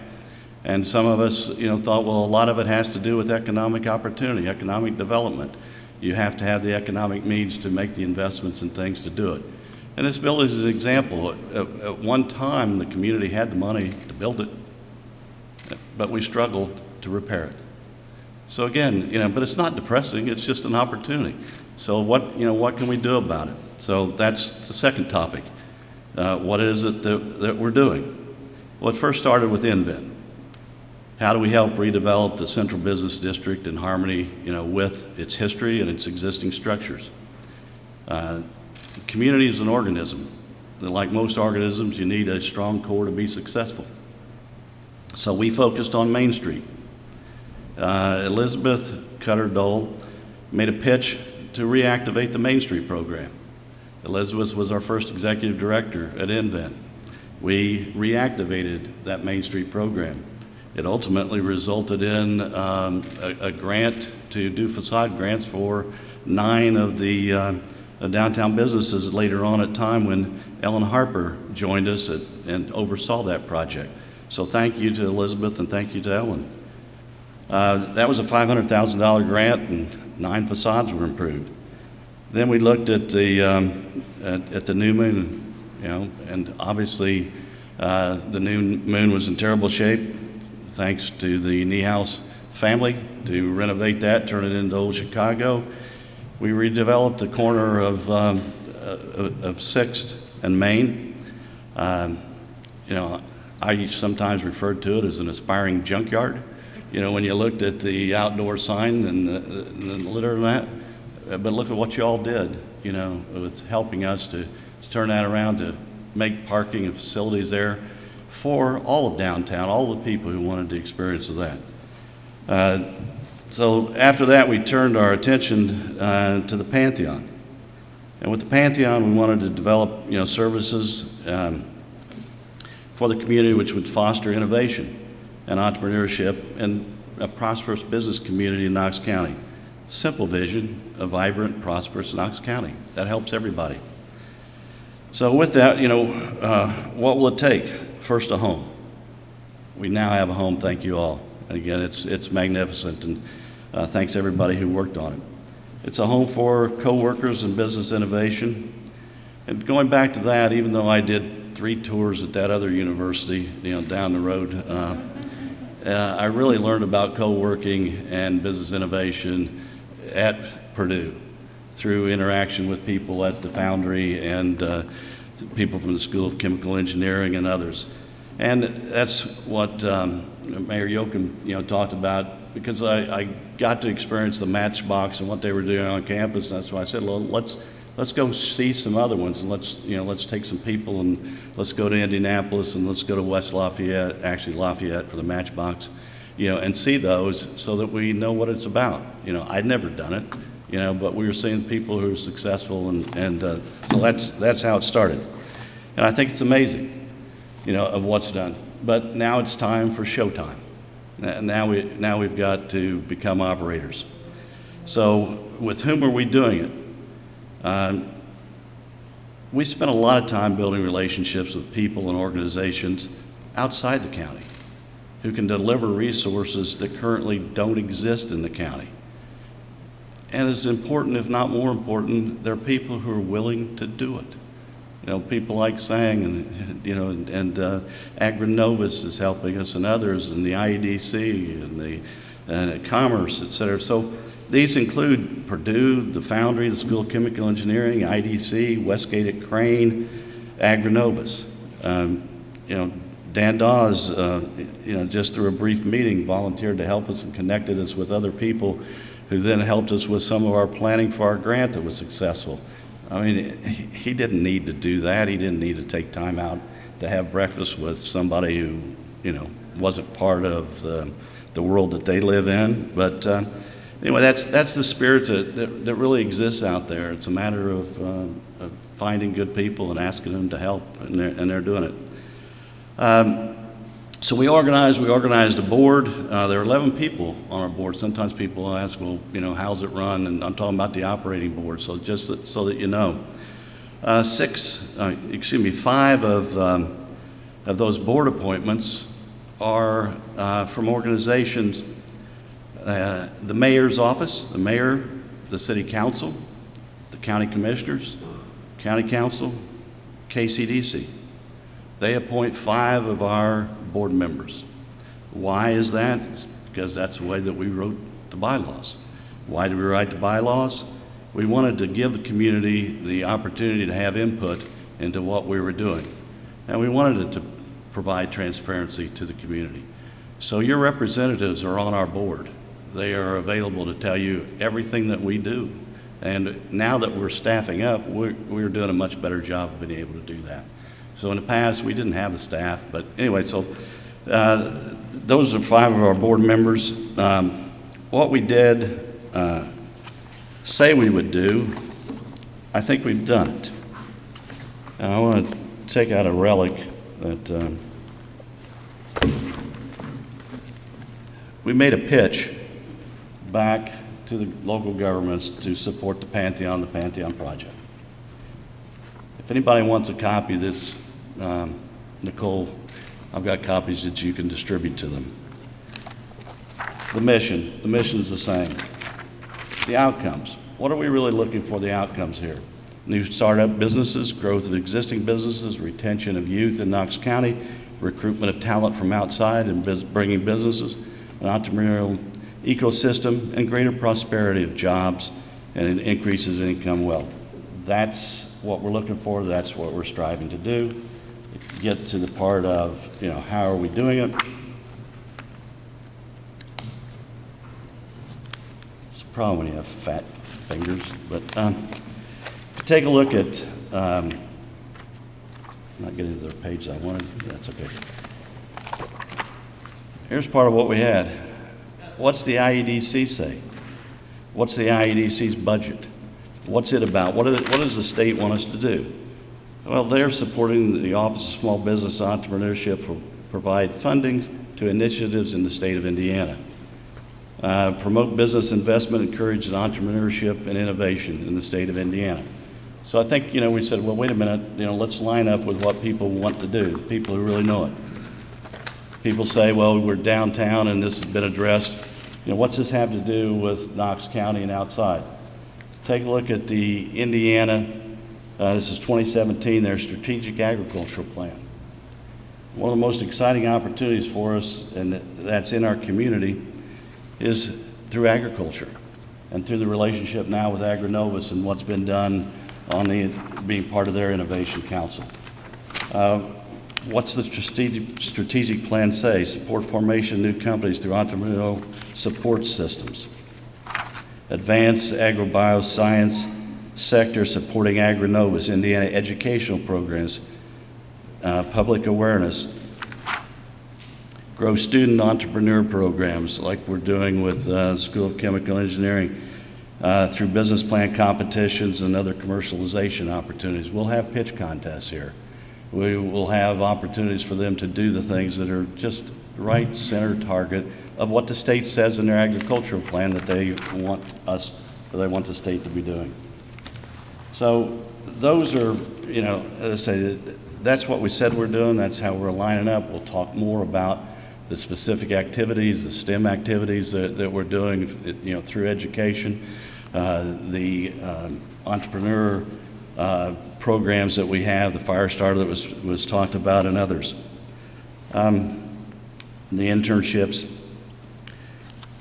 And some of us, thought, well, a lot of it has to do with economic opportunity, economic development. You have to have the economic means to make the investments and things to do it. And this building is an example. At one time, the community had the money to build it, but we struggled to repair it. So again, but it's not depressing, it's just an opportunity. So what can we do about it? So that's the second topic. What is it that we're doing? Well, it first started with InVent. How do we help redevelop the central business district in harmony, with its history and its existing structures? Community is an organism. Like most organisms, you need a strong core to be successful. So we focused on Main Street. Elizabeth Cutter-Dole made a pitch to reactivate the Main Street program. Elizabeth was our first executive director at InVent. We reactivated that Main Street program. It ultimately resulted in a grant to do facade grants for 9 of the downtown businesses later on at time when Ellen Harper joined us and oversaw that project. So thank you to Elizabeth and thank you to Ellen. That was a $500,000 grant and 9 facades were improved. Then we looked at the New Moon, and obviously the New Moon was in terrible shape. Thanks to the Niehaus family to renovate that, turn it into Old Chicago. We redeveloped the corner of 6th and Main. I sometimes referred to it as an aspiring junkyard. When you looked at the outdoor sign and the litter and that. But look at what you all did, with helping us to turn that around, to make parking and facilities there for all of downtown, all the people who wanted the experience of that. So after that, we turned our attention to the Pantheon. And with the Pantheon, we wanted to develop, services for the community which would foster innovation and entrepreneurship and a prosperous business community in Knox County. Simple vision, a vibrant, prosperous Knox County. That helps everybody. So with that, what will it take? First, a home. We now have a home, thank you all. And again, it's magnificent, and thanks everybody who worked on it. It's a home for co-workers and business innovation. And going back to that, even though I did 3 tours at that other university, down the road, I really learned about co-working and business innovation at Purdue through interaction with people at the Foundry and people from the School of Chemical Engineering and others. And that's what Mayor Yoakum, talked about, because I got to experience the Matchbox and what they were doing on campus. And that's why I said, well, let's go see some other ones, and let's take some people and let's go to Indianapolis and let's go to West Lafayette, actually Lafayette for the Matchbox, and see those so that we know what it's about. I'd never done it. but we were seeing people who were successful, and so that's how it started. And I think it's amazing, of what's done. But now it's time for showtime. Now we've got to become operators. So with whom are we doing it? We spent a lot of time building relationships with people and organizations outside the county who can deliver resources that currently don't exist in the county. And as important, if not more important, there are people who are willing to do it. People like Sang and Agri-Novus is helping us, and others, and the IEDC and the Commerce, et cetera. So these include Purdue, the Foundry, the School of Chemical Engineering, IDC, Westgate at Crane, Agri-Novus. Dan Dawes, just through a brief meeting, volunteered to help us and connected us with other people who then helped us with some of our planning for our grant that was successful. I mean, he didn't need to do that. He didn't need to take time out to have breakfast with somebody who, wasn't part of the world that they live in. But anyway, that's the spirit that really exists out there. It's a matter of finding good people and asking them to help, and they're doing it. So we organized a board. There are 11 people on our board. Sometimes people ask, well, how's it run? And I'm talking about the operating board, so just so that you know. 5 of those board appointments are from organizations, the mayor's office, the mayor, the city council, the county commissioners, county council, KCDC. They appoint 5 of our board members. Why is that? It's because that's the way that we wrote the bylaws. Why did we write the bylaws? We wanted to give the community the opportunity to have input into what we were doing. And we wanted it to provide transparency to the community. So your representatives are on our board. They are available to tell you everything that we do. And now that we're staffing up, we're doing a much better job of being able to do that. So in the past, we didn't have a staff, but anyway, so those are 5 of our board members. What we did say we would do, I think we've done it. And I want to take out a relic that we made a pitch back to the local governments to support the Pantheon project. If anybody wants a copy of this, Nicole, I've got copies that you can distribute to them. The mission's the same. The outcomes. What are we really looking for the outcomes here? New startup businesses, growth of existing businesses, retention of youth in Knox County, recruitment of talent from outside and bringing businesses, an entrepreneurial ecosystem, and greater prosperity of jobs and increases in income wealth. That's what we're looking for. That's what we're striving to do. Get to the part of, how are we doing it? It's a problem when you have fat fingers. But to take a look at, I'm not getting to the page I wanted. That's okay. Here's part of what we had. What's the IEDC say? What's the IEDC's budget? What's it about? What does the state want us to do? Well, they're supporting the Office of Small Business Entrepreneurship to provide funding to initiatives in the state of Indiana. Promote business investment, encourage entrepreneurship and innovation in the state of Indiana. So I think, we said, well, wait a minute, let's line up with what people want to do, people who really know it. People say, well, we're downtown and this has been addressed. What's this have to do with Knox County and outside? Take a look at the Indiana, this is 2017, their strategic agricultural plan. One of the most exciting opportunities for us, and that's in our community, is through agriculture and through the relationship now with Agri-Novus and what's been done on being part of their innovation council. What's the strategic plan say? Support formation of new companies through entrepreneurial support systems. Advance agrobioscience sector supporting Agri-Novus, Indiana educational programs, public awareness. Grow student entrepreneur programs like we're doing with School of Chemical Engineering. through business plan competitions and other commercialization opportunities. We'll have pitch contests here. We will have opportunities for them to do the things that are just right center target of what the state says in their agricultural plan that they want us, or they want the state to be doing. So those are, as I say, that's what we said we're doing. That's how we're lining up. We'll talk more about the specific activities, the STEM activities that we're doing, through education, the entrepreneur programs that we have, the fire starter that was talked about, and others. The internships.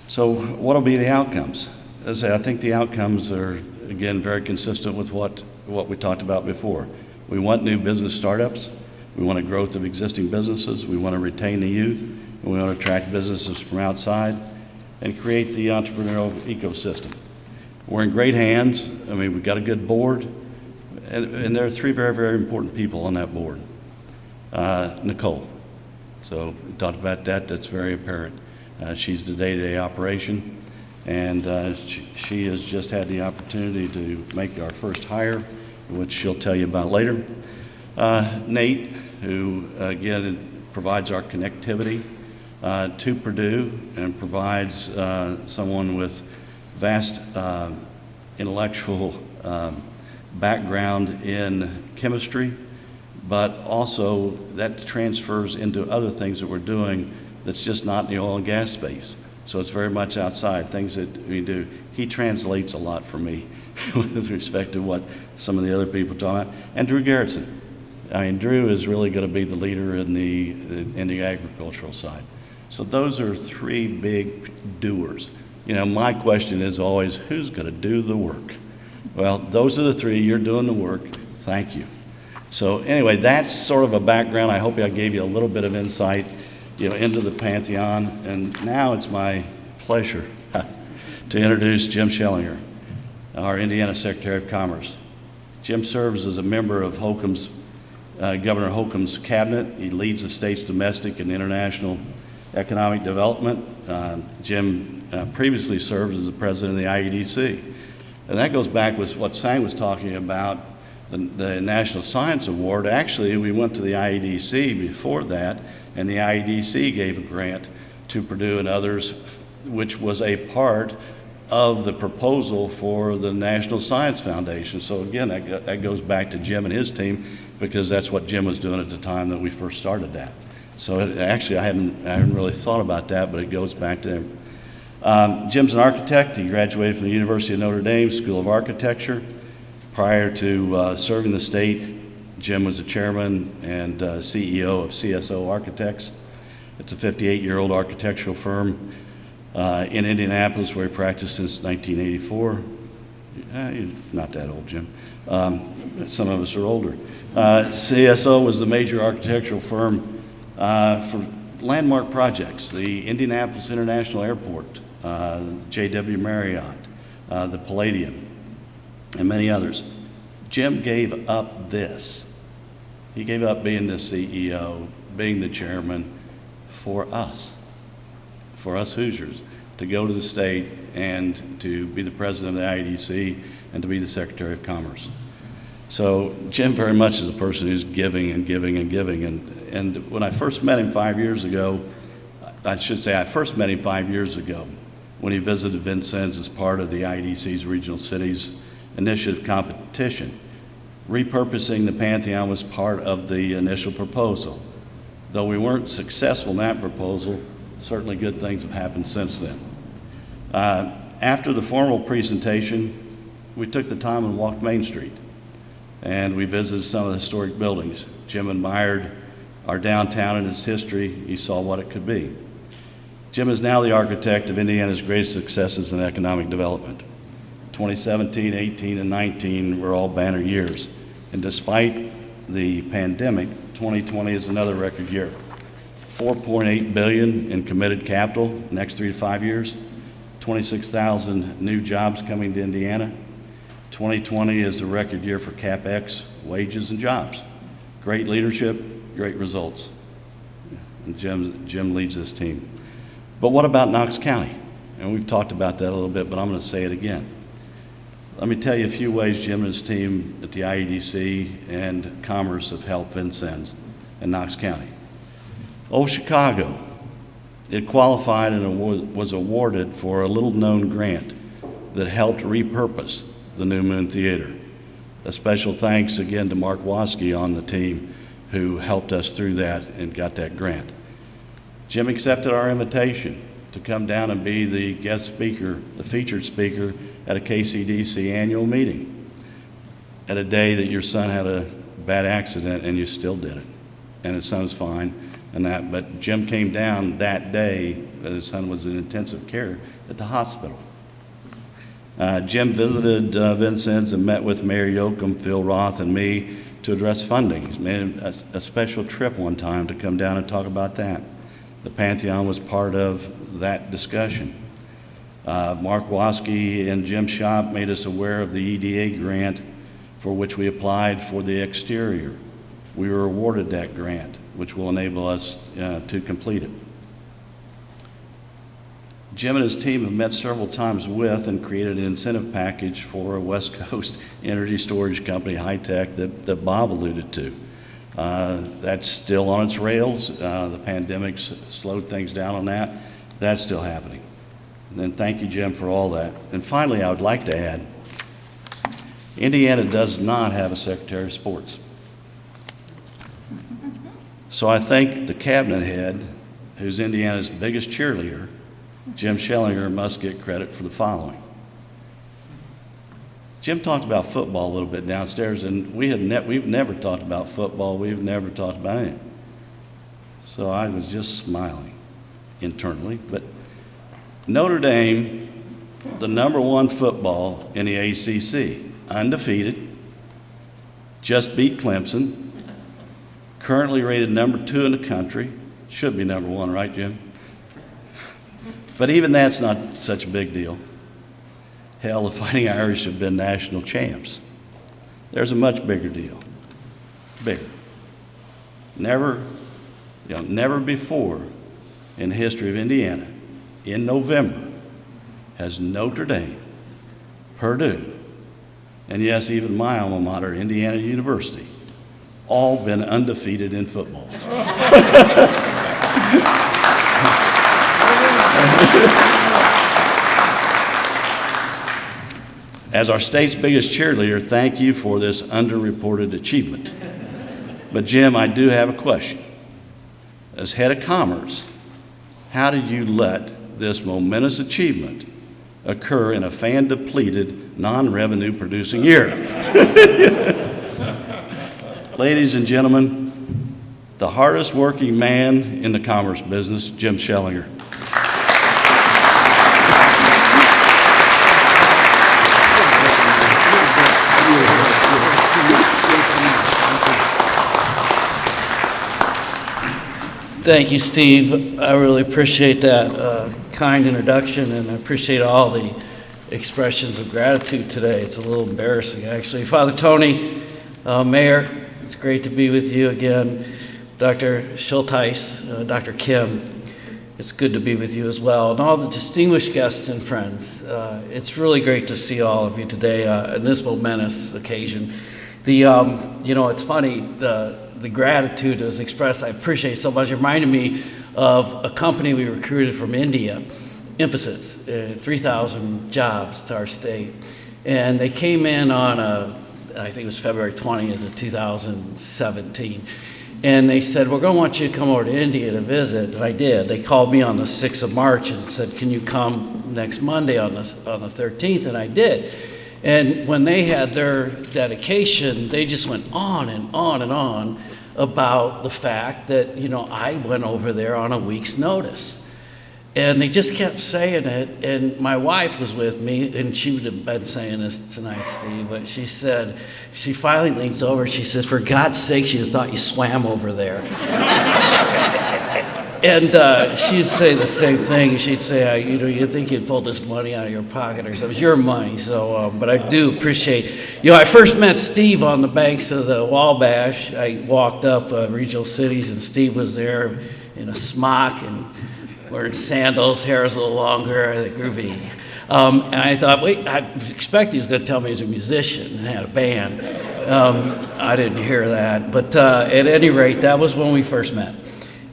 So what will be the outcomes? As I say, I think the outcomes are, again, very consistent with what we talked about before. We want new business startups. We want a growth of existing businesses. We want to retain the youth. And we want to attract businesses from outside and create the entrepreneurial ecosystem. We're in great hands. I mean, we've got a good board. And there are three very, very important people on that board. Nicole. So we talked about that. That's very apparent. She's the day-to-day operation. And she has just had the opportunity to make our first hire, which she'll tell you about later. Nate, who again provides our connectivity to Purdue and provides someone with vast intellectual background in chemistry, but also that transfers into other things that we're doing that's just not in the oil and gas space. So it's very much outside, things that we do. He translates a lot for me with respect to what some of the other people talk about. And Drew Garrison. I mean, Drew is really going to be the leader in the agricultural side. So those are three big doers. My question is always, who's going to do the work? Well, those are the three. You're doing the work. Thank you. So anyway, that's sort of a background. I hope I gave you a little bit of insight, into the Pantheon. And now it's my pleasure to introduce Jim Schellinger, our Indiana Secretary of Commerce. Jim serves as a member of Governor Holcomb's cabinet. He leads the state's domestic and international economic development. Jim previously served as the president of the IEDC. And that goes back with what Sang was talking about, the National Science Award. Actually, we went to the IEDC before that, and the IEDC gave a grant to Purdue and others, which was a part of the proposal for the National Science Foundation. So again, that goes back to Jim and his team, because that's what Jim was doing at the time that we first started that. So actually, I hadn't really thought about that, but it goes back to him. Jim's an architect. He graduated from the University of Notre Dame School of Architecture. Prior to serving the state, Jim was the chairman and CEO of CSO Architects. It's a 58-year-old architectural firm in Indianapolis, where he practiced since 1984. You're not that old, Jim. Some of us are older. CSO was the major architectural firm for landmark projects, the Indianapolis International Airport, JW Marriott, the Palladium, and many others. Jim gave up this. He gave up being the CEO, being the chairman for us Hoosiers, to go to the state and to be the president of the IEDC and to be the Secretary of Commerce. So Jim very much is a person who's giving and giving and giving. And when I first met him 5 years ago, I first met him 5 years ago when he visited Vincennes as part of the IEDC's Regional Cities Initiative competition. Repurposing the Pantheon was part of the initial proposal. Though we weren't successful in that proposal, certainly good things have happened since then. After the formal presentation, we took the time and walked Main Street, and we visited some of the historic buildings. Jim admired our downtown and its history. He saw what it could be. Jim is now the architect of Indiana's greatest successes in economic development. 2017, 18, and 19 were all banner years. And despite the pandemic, 2020 is another record year. $4.8 billion in committed capital next 3 to 5 years, 26,000 new jobs coming to Indiana. 2020 is a record year for CapEx, wages, and jobs. Great leadership, great results. And Jim leads this team. But what about Knox County? And we've talked about that a little bit, but I'm going to say it again. Let me tell you a few ways Jim and his team at the IEDC and Commerce have helped Vincennes and Knox County. Old Chicago, it qualified and was awarded for a little-known grant that helped repurpose the New Moon Theater. A special thanks again to Mark Waske on the team who helped us through that and got that grant. Jim accepted our invitation to come down and be the guest speaker, the featured speaker at a KCDC annual meeting at a day that your son had a bad accident and you still did it. And his son's fine and that, but Jim came down that day, his son was in intensive care at the hospital. Jim visited Vincennes and met with Mayor Yoakum, Phil Roth, and me to address funding. He's made a special trip one time to come down and talk about that. The Pantheon was part of that discussion. Mark Waske and Jim Shop made us aware of the EDA grant for which we applied for the exterior. We were awarded that grant, which will enable us to complete it. Jim and his team have met several times with and created an incentive package for a West Coast energy storage company, High Tech, that Bob alluded to. That's still on its rails. The pandemic's slowed things down on that. That's still happening. And then thank you, Jim, for all that. And finally, I would like to add, Indiana does not have a Secretary of Sports. So I think the cabinet head, who's Indiana's biggest cheerleader, Jim Schellinger, must get credit for the following. Jim talked about football a little bit downstairs, and we've never talked about football. We've never talked about anything. So I was just smiling internally. But Notre Dame, the #1 football in the ACC, undefeated, just beat Clemson, currently rated #2 in the country, should be #1, right, Jim? But even that's not such a big deal. Hell, the Fighting Irish have been national champs. There's a much bigger deal. Bigger. Never before in the history of Indiana, in November, has Notre Dame, Purdue, and yes, even my alma mater, Indiana University, all been undefeated in football. As our state's biggest cheerleader, thank you for this underreported achievement. But Jim, I do have a question. As head of Commerce, how did you let this momentous achievement occur in a fan-depleted, non-revenue producing year? Ladies and gentlemen, the hardest working man in the commerce business, Jim Schellinger. Thank you, Steve. I really appreciate that kind introduction, and I appreciate all the expressions of gratitude today. It's a little embarrassing, actually. Father Tony, Mayor, it's great to be with you again. Dr. Schulteis, Dr. Kim, it's good to be with you as well. And all the distinguished guests and friends, it's really great to see all of you today on this momentous occasion. It's funny, the gratitude is expressed, I appreciate so much. It reminded me of a company we recruited from India, Emphasis, 3,000 jobs to our state. And they came in on I think it was February 20th of 2017. And they said, we're going to want you to come over to India to visit. And I did. They called me on the 6th of March and said, can you come next Monday on the 13th? And I did. And when they had their dedication, they just went on and on and on about the fact that, I went over there on a week's notice. And they just kept saying it, and my wife was with me, and she would have been saying this tonight, Steve, but she said, she finally leans over, she says, for God's sake, she thought you swam over there. And she'd say the same thing. She'd say, you think you'd pull this money out of your pocket or something. It was your money. So, but I do appreciate, I first met Steve on the banks of the Wabash. I walked up Regional Cities, and Steve was there in a smock and wearing sandals, hair was a little longer, groovy. And I thought, wait, I was expecting he was going to tell me he's a musician and had a band. I didn't hear that. But at any rate, that was when we first met.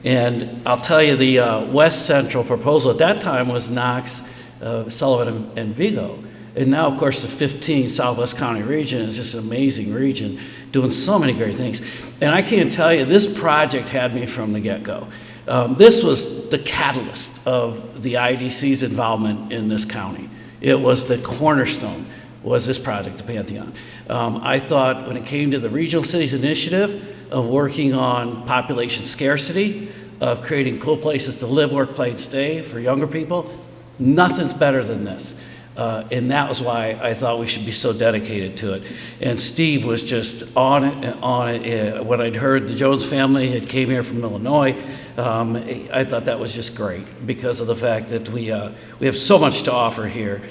And I'll tell you, the West Central proposal at that time was Knox, Sullivan, and Vigo. And now, of course, the 15 Southwest County region is just an amazing region, doing so many great things. And I can't tell you, this project had me from the get-go. This was the catalyst of the IDC's involvement in this county. It was the cornerstone, was this project, the Pantheon. I thought when it came to the Regional Cities Initiative of working on population scarcity, of creating cool places to live, work, play, and stay for younger people, nothing's better than this. And that was why I thought we should be so dedicated to it. And Steve was just on it and on it. When I'd heard the Jones family had came here from Illinois, I thought that was just great because of the fact that we have so much to offer here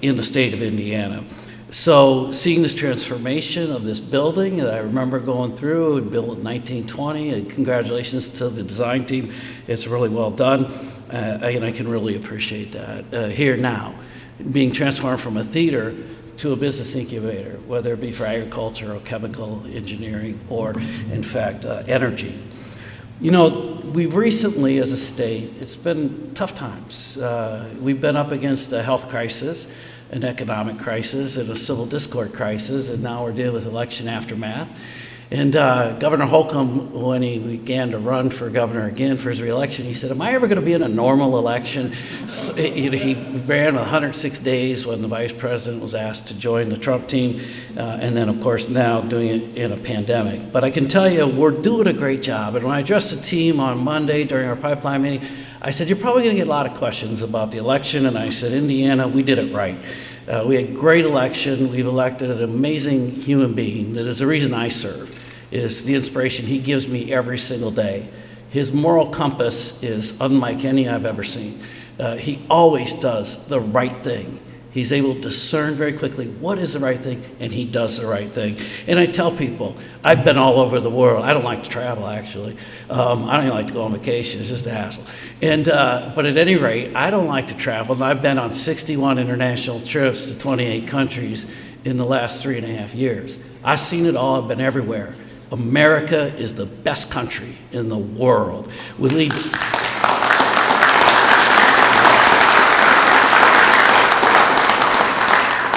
in the state of Indiana. So seeing this transformation of this building that I remember going through and built in 1920, and congratulations to the design team. It's really well done, and I can really appreciate that here now. Being transformed from a theater to a business incubator, whether it be for agriculture or chemical engineering or, in fact, energy. You know, we've recently, as a state, it's been tough times. We've been up against a health crisis, an economic crisis, and a civil discord crisis, and now we're dealing with election aftermath. And Governor Holcomb, when he began to run for governor again for his reelection, he said, am I ever going to be in a normal election? So, he ran 106 days when the vice president was asked to join the Trump team, and then, of course, now doing it in a pandemic. But I can tell you, we're doing a great job. And when I addressed the team on Monday during our pipeline meeting, I said, you're probably going to get a lot of questions about the election. And I said, Indiana, we did it right. We had a great election. We've elected an amazing human being that is the reason I serve, is the inspiration he gives me every single day. His moral compass is unlike any I've ever seen. He always does the right thing. He's able to discern very quickly what is the right thing, and he does the right thing. And I tell people, I've been all over the world. I don't like to travel, actually. I don't even like to go on vacation. It's just a hassle. And but at any rate, I don't like to travel, and I've been on 61 international trips to 28 countries in the last 3.5 years. I've seen it all. I've been everywhere. America is the best country in the world. We lead.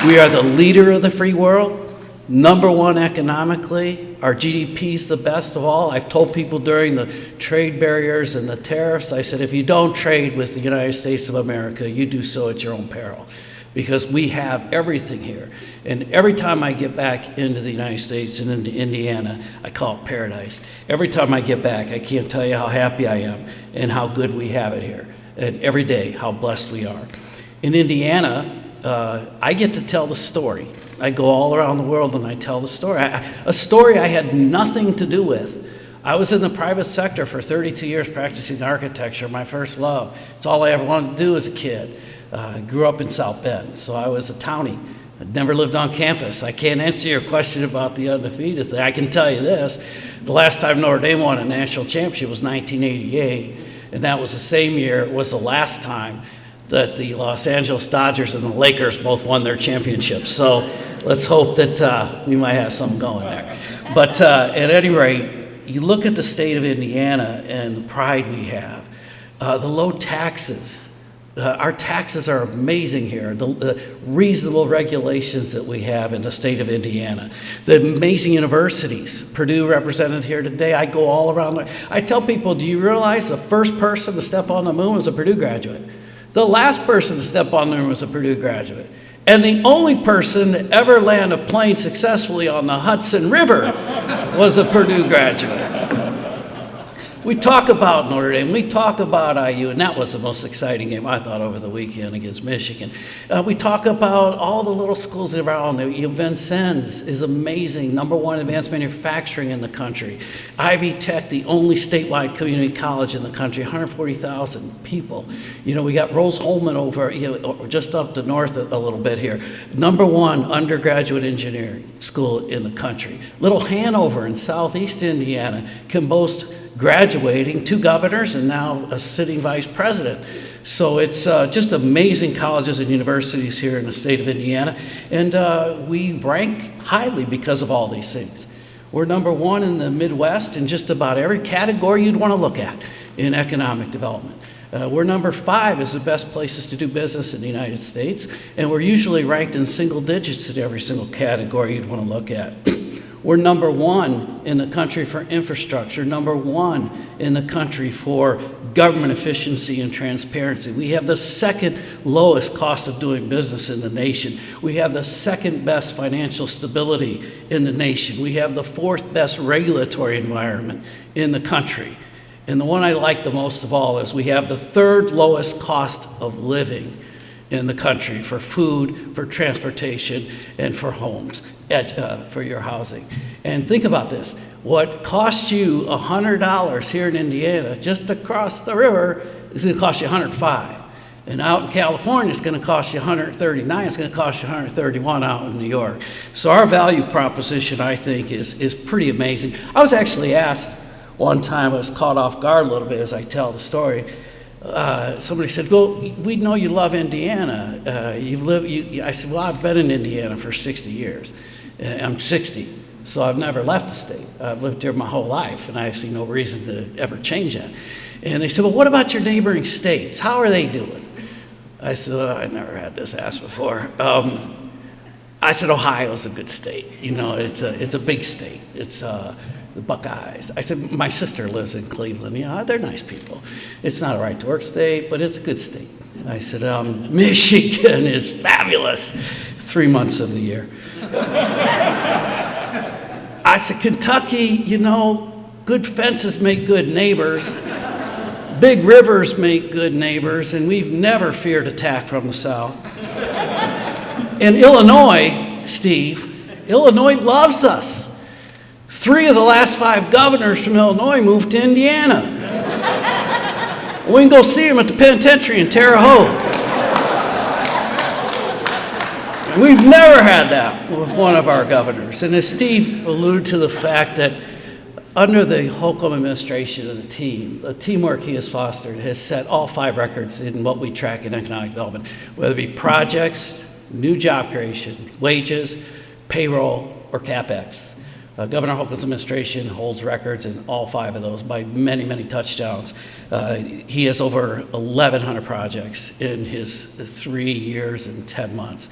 We are the leader of the free world, #1 economically. Our GDP is the best of all. I've told people during the trade barriers and the tariffs, I said, if you don't trade with the United States of America, you do so at your own peril, because we have everything here. And every time I get back into the United States and into Indiana, I call it paradise. Every time I get back, I can't tell you how happy I am and how good we have it here. And every day, how blessed we are. In Indiana, I get to tell the story. I go all around the world and I tell the story. A story I had nothing to do with. I was in the private sector for 32 years practicing architecture, my first love. It's all I ever wanted to do as a kid. I grew up in South Bend, so I was a townie. I'd never lived on campus. I can't answer your question about the undefeated thing. I can tell you this. The last time Notre Dame won a national championship was 1988, and that was the same year, it was the last time that the Los Angeles Dodgers and the Lakers both won their championships. So let's hope that we might have something going there. But at any rate, you look at the state of Indiana and the pride we have, the low taxes. Our taxes are amazing here, the reasonable regulations that we have in the state of Indiana, the amazing universities. Purdue represented here today. I go all around. I tell people, do you realize the first person to step on the moon was a Purdue graduate? The last person to step on the moon was a Purdue graduate. And the only person to ever land a plane successfully on the Hudson River was a Purdue graduate. We talk about Notre Dame, we talk about IU, and that was the most exciting game, I thought, over the weekend against Michigan. We talk about all the little schools around. Vincennes is amazing, #1 advanced manufacturing in the country. Ivy Tech, the only statewide community college in the country, 140,000 people. You know, we got Rose-Hulman over, just up the north a little bit here. #1 undergraduate engineering school in the country. Little Hanover in southeast Indiana can boast graduating 2 governors and now a sitting vice president. So it's just amazing colleges and universities here in the state of Indiana, and we rank highly because of all these things. We're number one in the Midwest in just about every category you'd want to look at in economic development. We're number 5 as the best places to do business in the United States, and we're usually ranked in single digits in every single category you'd want to look at. We're number 1 in the country for infrastructure, number 1 in the country for government efficiency and transparency. We have the second lowest cost of doing business in the nation. We have the second best financial stability in the nation. We have the 4th best regulatory environment in the country. And the one I like the most of all is we have the 3rd lowest cost of living in the country for food, for transportation, and for homes, for your housing. And think about this. What costs you $100 here in Indiana, just across the river, is going to cost you $105. And out in California, it's going to cost you $139. It's going to cost you $131 out in New York. So our value proposition, I think, is pretty amazing. I was actually asked one time, I was caught off guard a little bit as I tell the story. Somebody said, well, we know you love Indiana. I said, well, I've been in Indiana for 60 years. I'm 60, so I've never left the state. I've lived here my whole life, and I see no reason to ever change that. And they said, well, what about your neighboring states? How are they doing? I said, oh, I never had this asked before. I said, Ohio's a good state. You know, it's a big state. It's the Buckeyes. I said, my sister lives in Cleveland. You know, they're nice people. It's not a right-to-work state, but it's a good state. I said, Michigan is fabulous 3 months of the year. I said, Kentucky, you know, good fences make good neighbors. Big rivers make good neighbors, and we've never feared attack from the south. In Illinois, Steve, Illinois loves us. 3 of the last 5 governors from Illinois moved to Indiana. We can go see them at the penitentiary in Terre Haute. We've never had that with one of our governors. And as Steve alluded to the fact that under the Holcomb administration and the teamwork he has fostered has set all 5 records in what we track in economic development, whether it be projects, new job creation, wages, payroll, or CapEx. Governor Holcomb's administration holds records in all 5 of those by many, many touchdowns. He has over 1,100 projects in his 3 years and 10 months.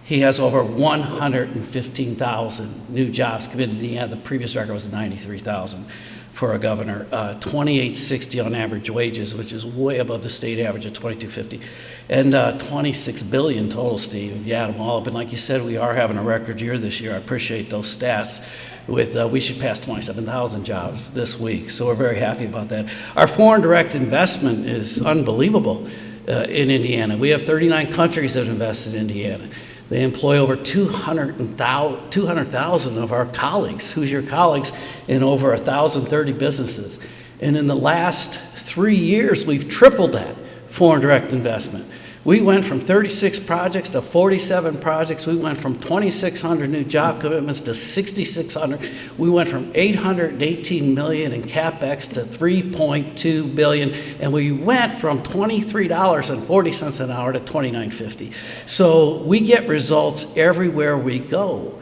He has over 115,000 new jobs committed to Indiana. The previous record was 93,000 for a governor. 2860 on average wages, which is way above the state average of 2250. And 26 billion total, Steve, if you add them all up. And like you said, we are having a record year this year. I appreciate those stats. We should pass 27,000 jobs this week, so we're very happy about that. Our foreign direct investment is unbelievable in Indiana. We have 39 countries that have invested in Indiana. They employ over 200,000 of our colleagues, Hoosier colleagues, in over 1,030 businesses. And in the last 3 years, we've tripled that foreign direct investment. We went from 36 projects to 47 projects. We went from 2,600 new job commitments to 6,600. We went from $818 million in CapEx to $3.2 billion. And we went from $23.40 an hour to $29.50. So we get results everywhere we go.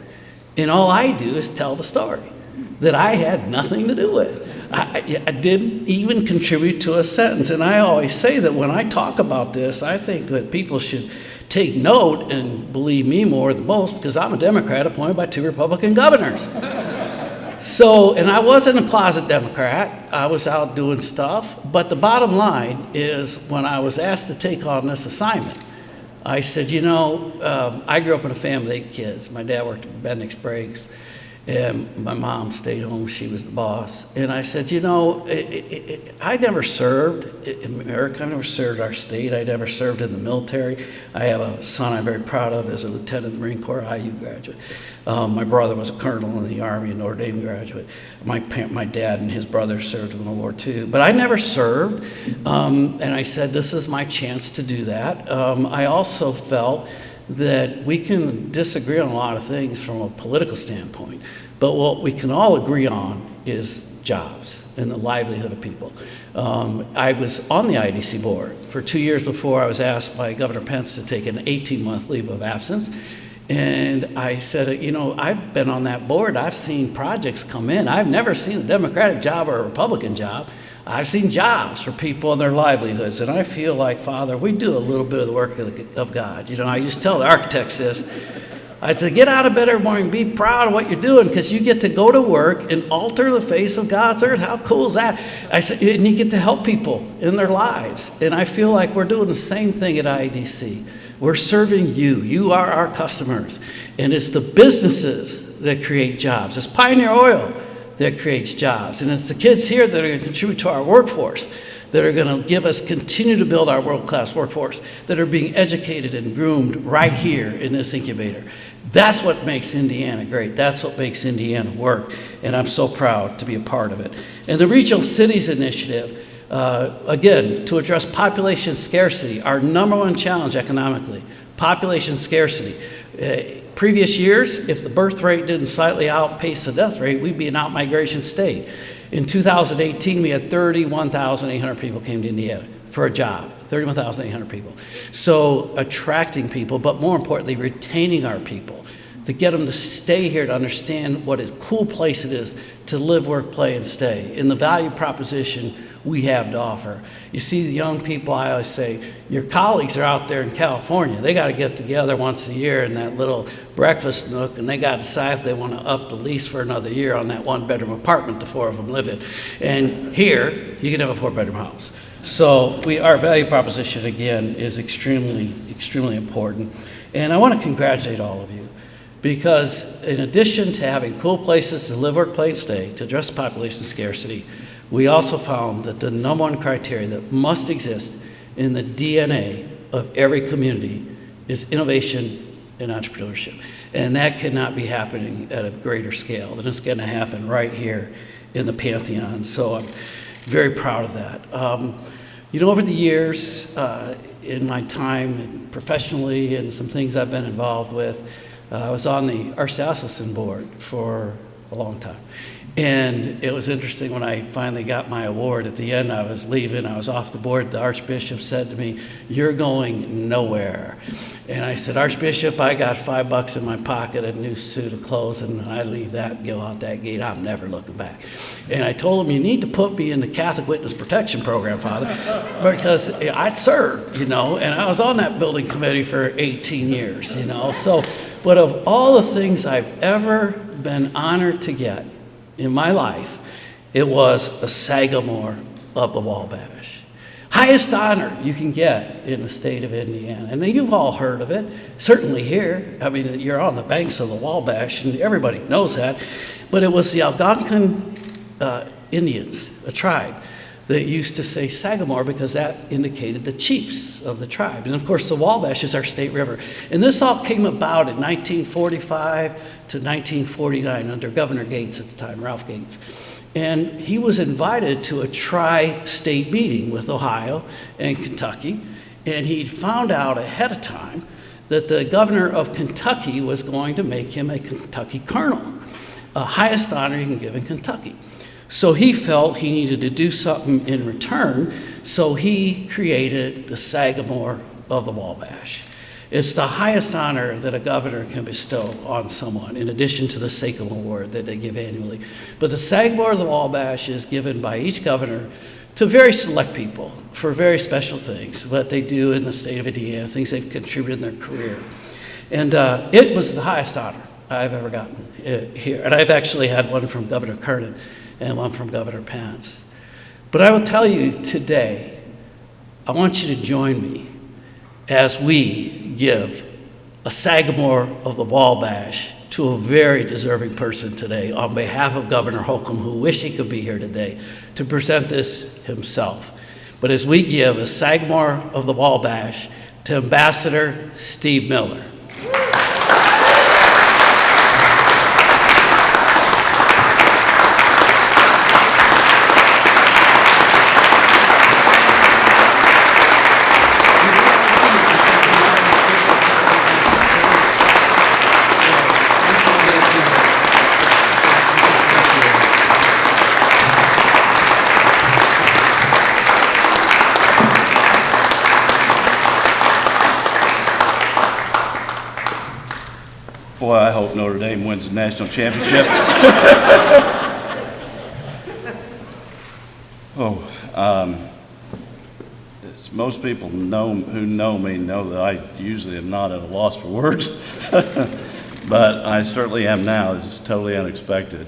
And all I do is tell the story that I had nothing to do with. I didn't even contribute to a sentence. And I always say that when I talk about this, I think that people should take note and believe me more than most, because I'm a Democrat appointed by 2 Republican governors. So, and I wasn't a closet Democrat. I was out doing stuff. But the bottom line is, when I was asked to take on this assignment, I said, you know, I grew up in a family of 8 kids. My dad worked at Bendix Brakes. And my mom stayed home. She was the boss. And I said, you know, I never served in America. I never served our state. I never served in the military. I have a son I'm very proud of as a lieutenant in the Marine Corps, IU graduate. My brother was a colonel in the Army, a Notre Dame graduate. My dad and his brother served in World War II. But I never served. And I said, this is my chance to do that. I also felt that we can disagree on a lot of things from a political standpoint, but what we can all agree on is jobs and the livelihood of people. I was on the IDC board for 2 years before I was asked by Governor Pence to take an 18-month leave of absence. And I said, you know, I've been on that board. I've seen projects come in. I've never seen a Democratic job or a Republican job. I've seen jobs for people and their livelihoods. And I feel like, Father, we do a little bit of the work of God. You know, I used to tell the architects this. I'd say, get out of bed every morning, be proud of what you're doing, because you get to go to work and alter the face of God's earth. How cool is that? I said, and you get to help people in their lives. And I feel like we're doing the same thing at IDC. We're serving you. You are our customers. And it's the businesses that create jobs. It's Pioneer Oil that creates jobs. And it's the kids here that are going to contribute to our workforce, that are going to give us, continue to build our world-class workforce, that are being educated and groomed right here in this incubator. That's what makes Indiana great. That's what makes Indiana work. And I'm so proud to be a part of it. And the Regional Cities Initiative, again, to address population scarcity, our number one challenge economically, population scarcity. Previous years, if the birth rate didn't slightly outpace the death rate, we'd be an out-migration state. In 2018, we had 31,800 people came to Indiana for a job, 31,800 people. So attracting people, but more importantly, retaining our people, to get them to stay here, to understand what a cool place it is to live, work, play, and stay, and the value proposition we have to offer. You see, the young people, I always say, your colleagues are out there in California. They got to get together once a year in that little breakfast nook, and they got to decide if they want to up the lease for another year on that one-bedroom apartment the four of them live in. And here, you can have a four-bedroom house. So our value proposition, again, is extremely, extremely important. And I want to congratulate all of you, because in addition to having cool places to live, work, play, and stay, to address population scarcity, we also found that the number one criteria that must exist in the DNA of every community is innovation and entrepreneurship. And that cannot be happening at a greater scale than it's going to happen right here in the Pantheon. So I'm very proud of that. You know, over the years, in my time professionally and some things I've been involved with, I was on the Archdiocesan board for a long time. And it was interesting when I finally got my award. At the end, I was leaving. I was off the board. The Archbishop said to me, "You're going nowhere." And I said, "Archbishop, I got $5 in my pocket, a new suit of clothes, and when I leave that and go out that gate, I'm never looking back." And I told him, "You need to put me in the Catholic Witness Protection Program, Father, because I'd serve, you know." And I was on that building committee for 18 years, you know. So, but of all the things I've ever been honored to get in my life, it was a Sagamore of the Wabash. Highest honor you can get in the state of Indiana. And you've all heard of it, certainly here. I mean, you're on the banks of the Wabash, and everybody knows that. But it was the Algonquin Indians, a tribe, that used to say Sagamore because that indicated the chiefs of the tribe. And of course, the Wabash is our state river. And this all came about in 1945 to 1949 under Governor Gates at the time, Ralph Gates. And he was invited to a tri-state meeting with Ohio and Kentucky. And he'd found out ahead of time that the governor of Kentucky was going to make him a Kentucky colonel, highest honor you can give in Kentucky. So he felt he needed to do something in return, so he created the Sagamore of the Wabash. It's the highest honor that a governor can bestow on someone, in addition to the Sachem Award that they give annually. But the Sagamore of the Wabash is given by each governor to very select people for very special things, what they do in the state of Indiana, things they've contributed in their career. And it was the highest honor I've ever gotten here. And I've actually had one from Governor Kernan and one from Governor Pence. But I will tell you today, I want you to join me as we give a Sagamore of the Wabash to a very deserving person today on behalf of Governor Holcomb, who wished he could be here today to present this himself. But as we give a Sagamore of the Wabash to Ambassador Steve Miller. Boy, I hope Notre Dame wins the national championship. Most people who know me know that I usually am not at a loss for words, but I certainly am now. This is totally unexpected.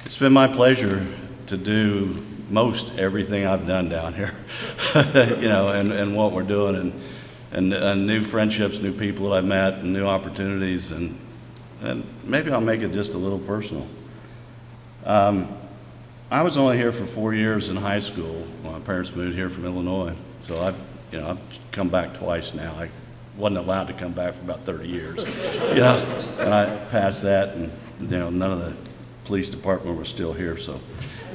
It's been my pleasure to do most everything I've done down here, and what we're doing, and new friendships, new people that I've met, and new opportunities, and maybe I'll make it just a little personal. I was only here for 4 years in high school. My parents moved here from Illinois, so I've come back twice now. I wasn't allowed to come back for about 30 years, and I passed that, and none of the police department was still here, so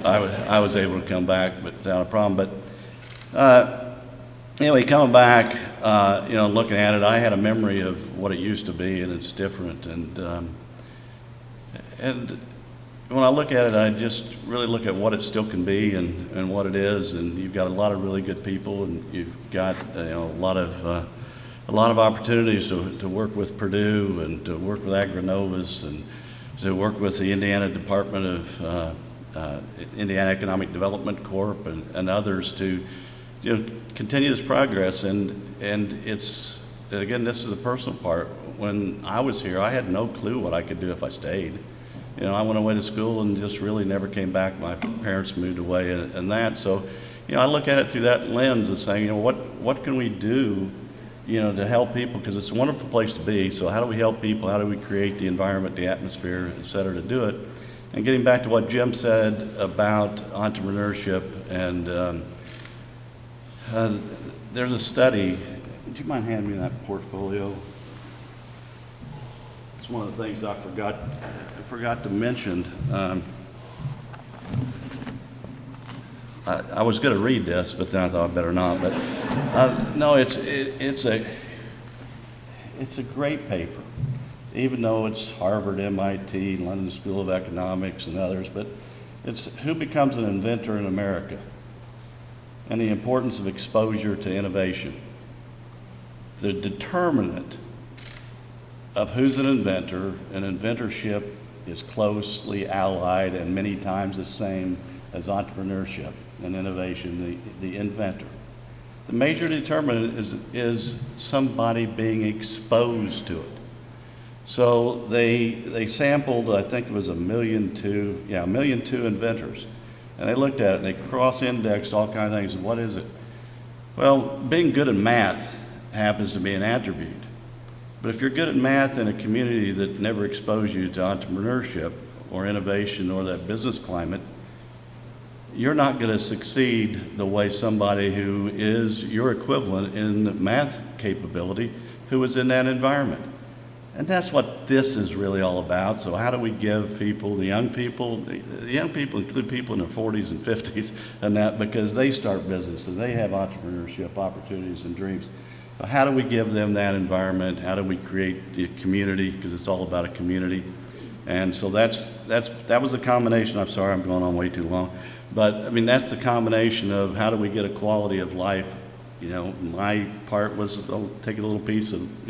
I was able to come back, but without a problem. But anyway, coming back, looking at it, I had a memory of what it used to be, and it's different, and when I look at it, I just really look at what it still can be and what it is, and you've got a lot of really good people, and you've got a lot of opportunities to work with Purdue and to work with Agrinovas and to work with the Indiana Department of Indiana Economic Development Corp. and others to continue this progress, and it's, again, this is the personal part. When I was here, I had no clue what I could do if I stayed. I went away to school and just really never came back. My parents moved away and that. So, I look at it through that lens of saying, what can we do, to help people? Because it's a wonderful place to be. So how do we help people? How do we create the environment, the atmosphere, et cetera, to do it? And getting back to what Jim said about entrepreneurship, and there's a study. Would you mind handing me that portfolio? It's one of the things I forgot to mention. I was going to read this, but then I thought I better not. But no, it's a great paper, even though it's Harvard, MIT, London School of Economics, and others. But it's who becomes an inventor in America, and the importance of exposure to innovation. The determinant of who's an inventor, and inventorship is closely allied and many times the same as entrepreneurship and innovation, the inventor. The major determinant is somebody being exposed to it. So they sampled, I think it was 1.2 million inventors. And they looked at it and they cross-indexed all kinds of things. What is it? Well, being good at math happens to be an attribute. But if you're good at math in a community that never exposed you to entrepreneurship or innovation or that business climate, you're not going to succeed the way somebody who is your equivalent in math capability who is in that environment. And that's what this is really all about. So how do we give people, the young people include people in their 40s and 50s and that, because they start businesses, they have entrepreneurship opportunities and dreams. So how do we give them that environment? How do we create the community? Because it's all about a community. And so that was the combination. I'm sorry, I'm going on way too long. But I mean, that's the combination of how do we get a quality of life. My part was take a little piece of,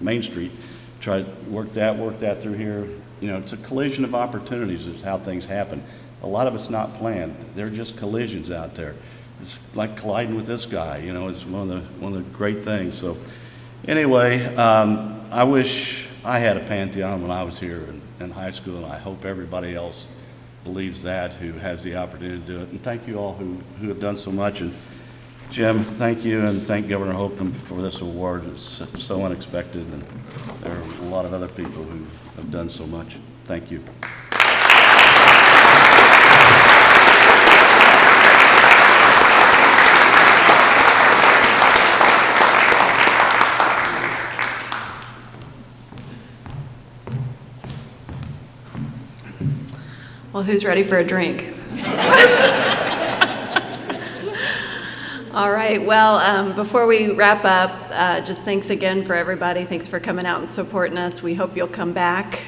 Main Street, try to work that through here. It's a collision of opportunities is how things happen. A lot of it's not planned. They're just collisions out there. It's like colliding with this guy, it's one of the great things. So anyway, I wish I had a Pantheon when I was here in high school, and I hope everybody else believes that who has the opportunity to do it. And thank you all who have done so much. And Jim, thank you, and thank Governor Holcomb for this award. It's so unexpected, and there are a lot of other people who have done so much. Thank you. Well, who's ready for a drink? All right, well, before we wrap up, just thanks again for everybody. Thanks for coming out and supporting us. We hope you'll come back.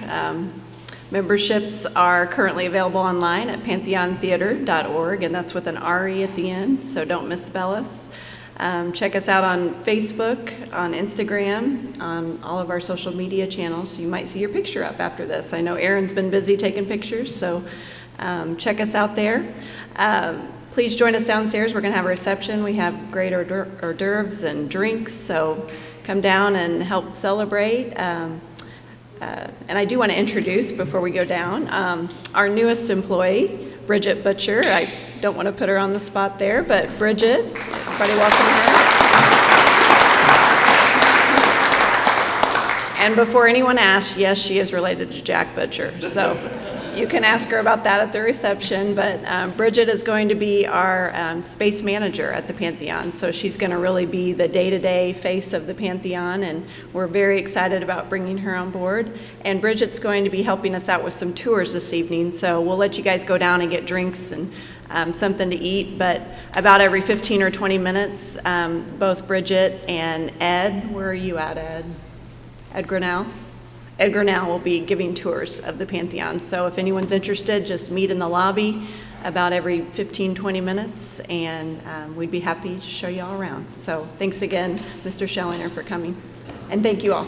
Memberships are currently available online at pantheontheater.org, and that's with an RE at the end, so don't misspell us. Check us out on Facebook, on Instagram, on all of our social media channels. You might see your picture up after this. I know Aaron's been busy taking pictures, so check us out there. Please join us downstairs. We're going to have a reception. We have great hors d'oeuvres and drinks, so come down and help celebrate. And I do want to introduce, before we go down, our newest employee, Bridget Butcher. I don't want to put her on the spot there, but Bridget, everybody welcome her. And before anyone asks, yes, she is related to Jack Butcher, so you can ask her about that at the reception. But Bridget is going to be our space manager at the Pantheon, so she's going to really be the day-to-day face of the Pantheon, and we're very excited about bringing her on board. And Bridget's going to be helping us out with some tours this evening, so we'll let you guys go down and get drinks and something to eat. But about every 15 or 20 minutes, both Bridget and Ed, where are you at, Ed? Ed Grinnell? Ed Grinnell will be giving tours of the Pantheon. So if anyone's interested, just meet in the lobby about every 15, 20 minutes, and we'd be happy to show you all around. So thanks again, Mr. Schellinger, for coming. And thank you all.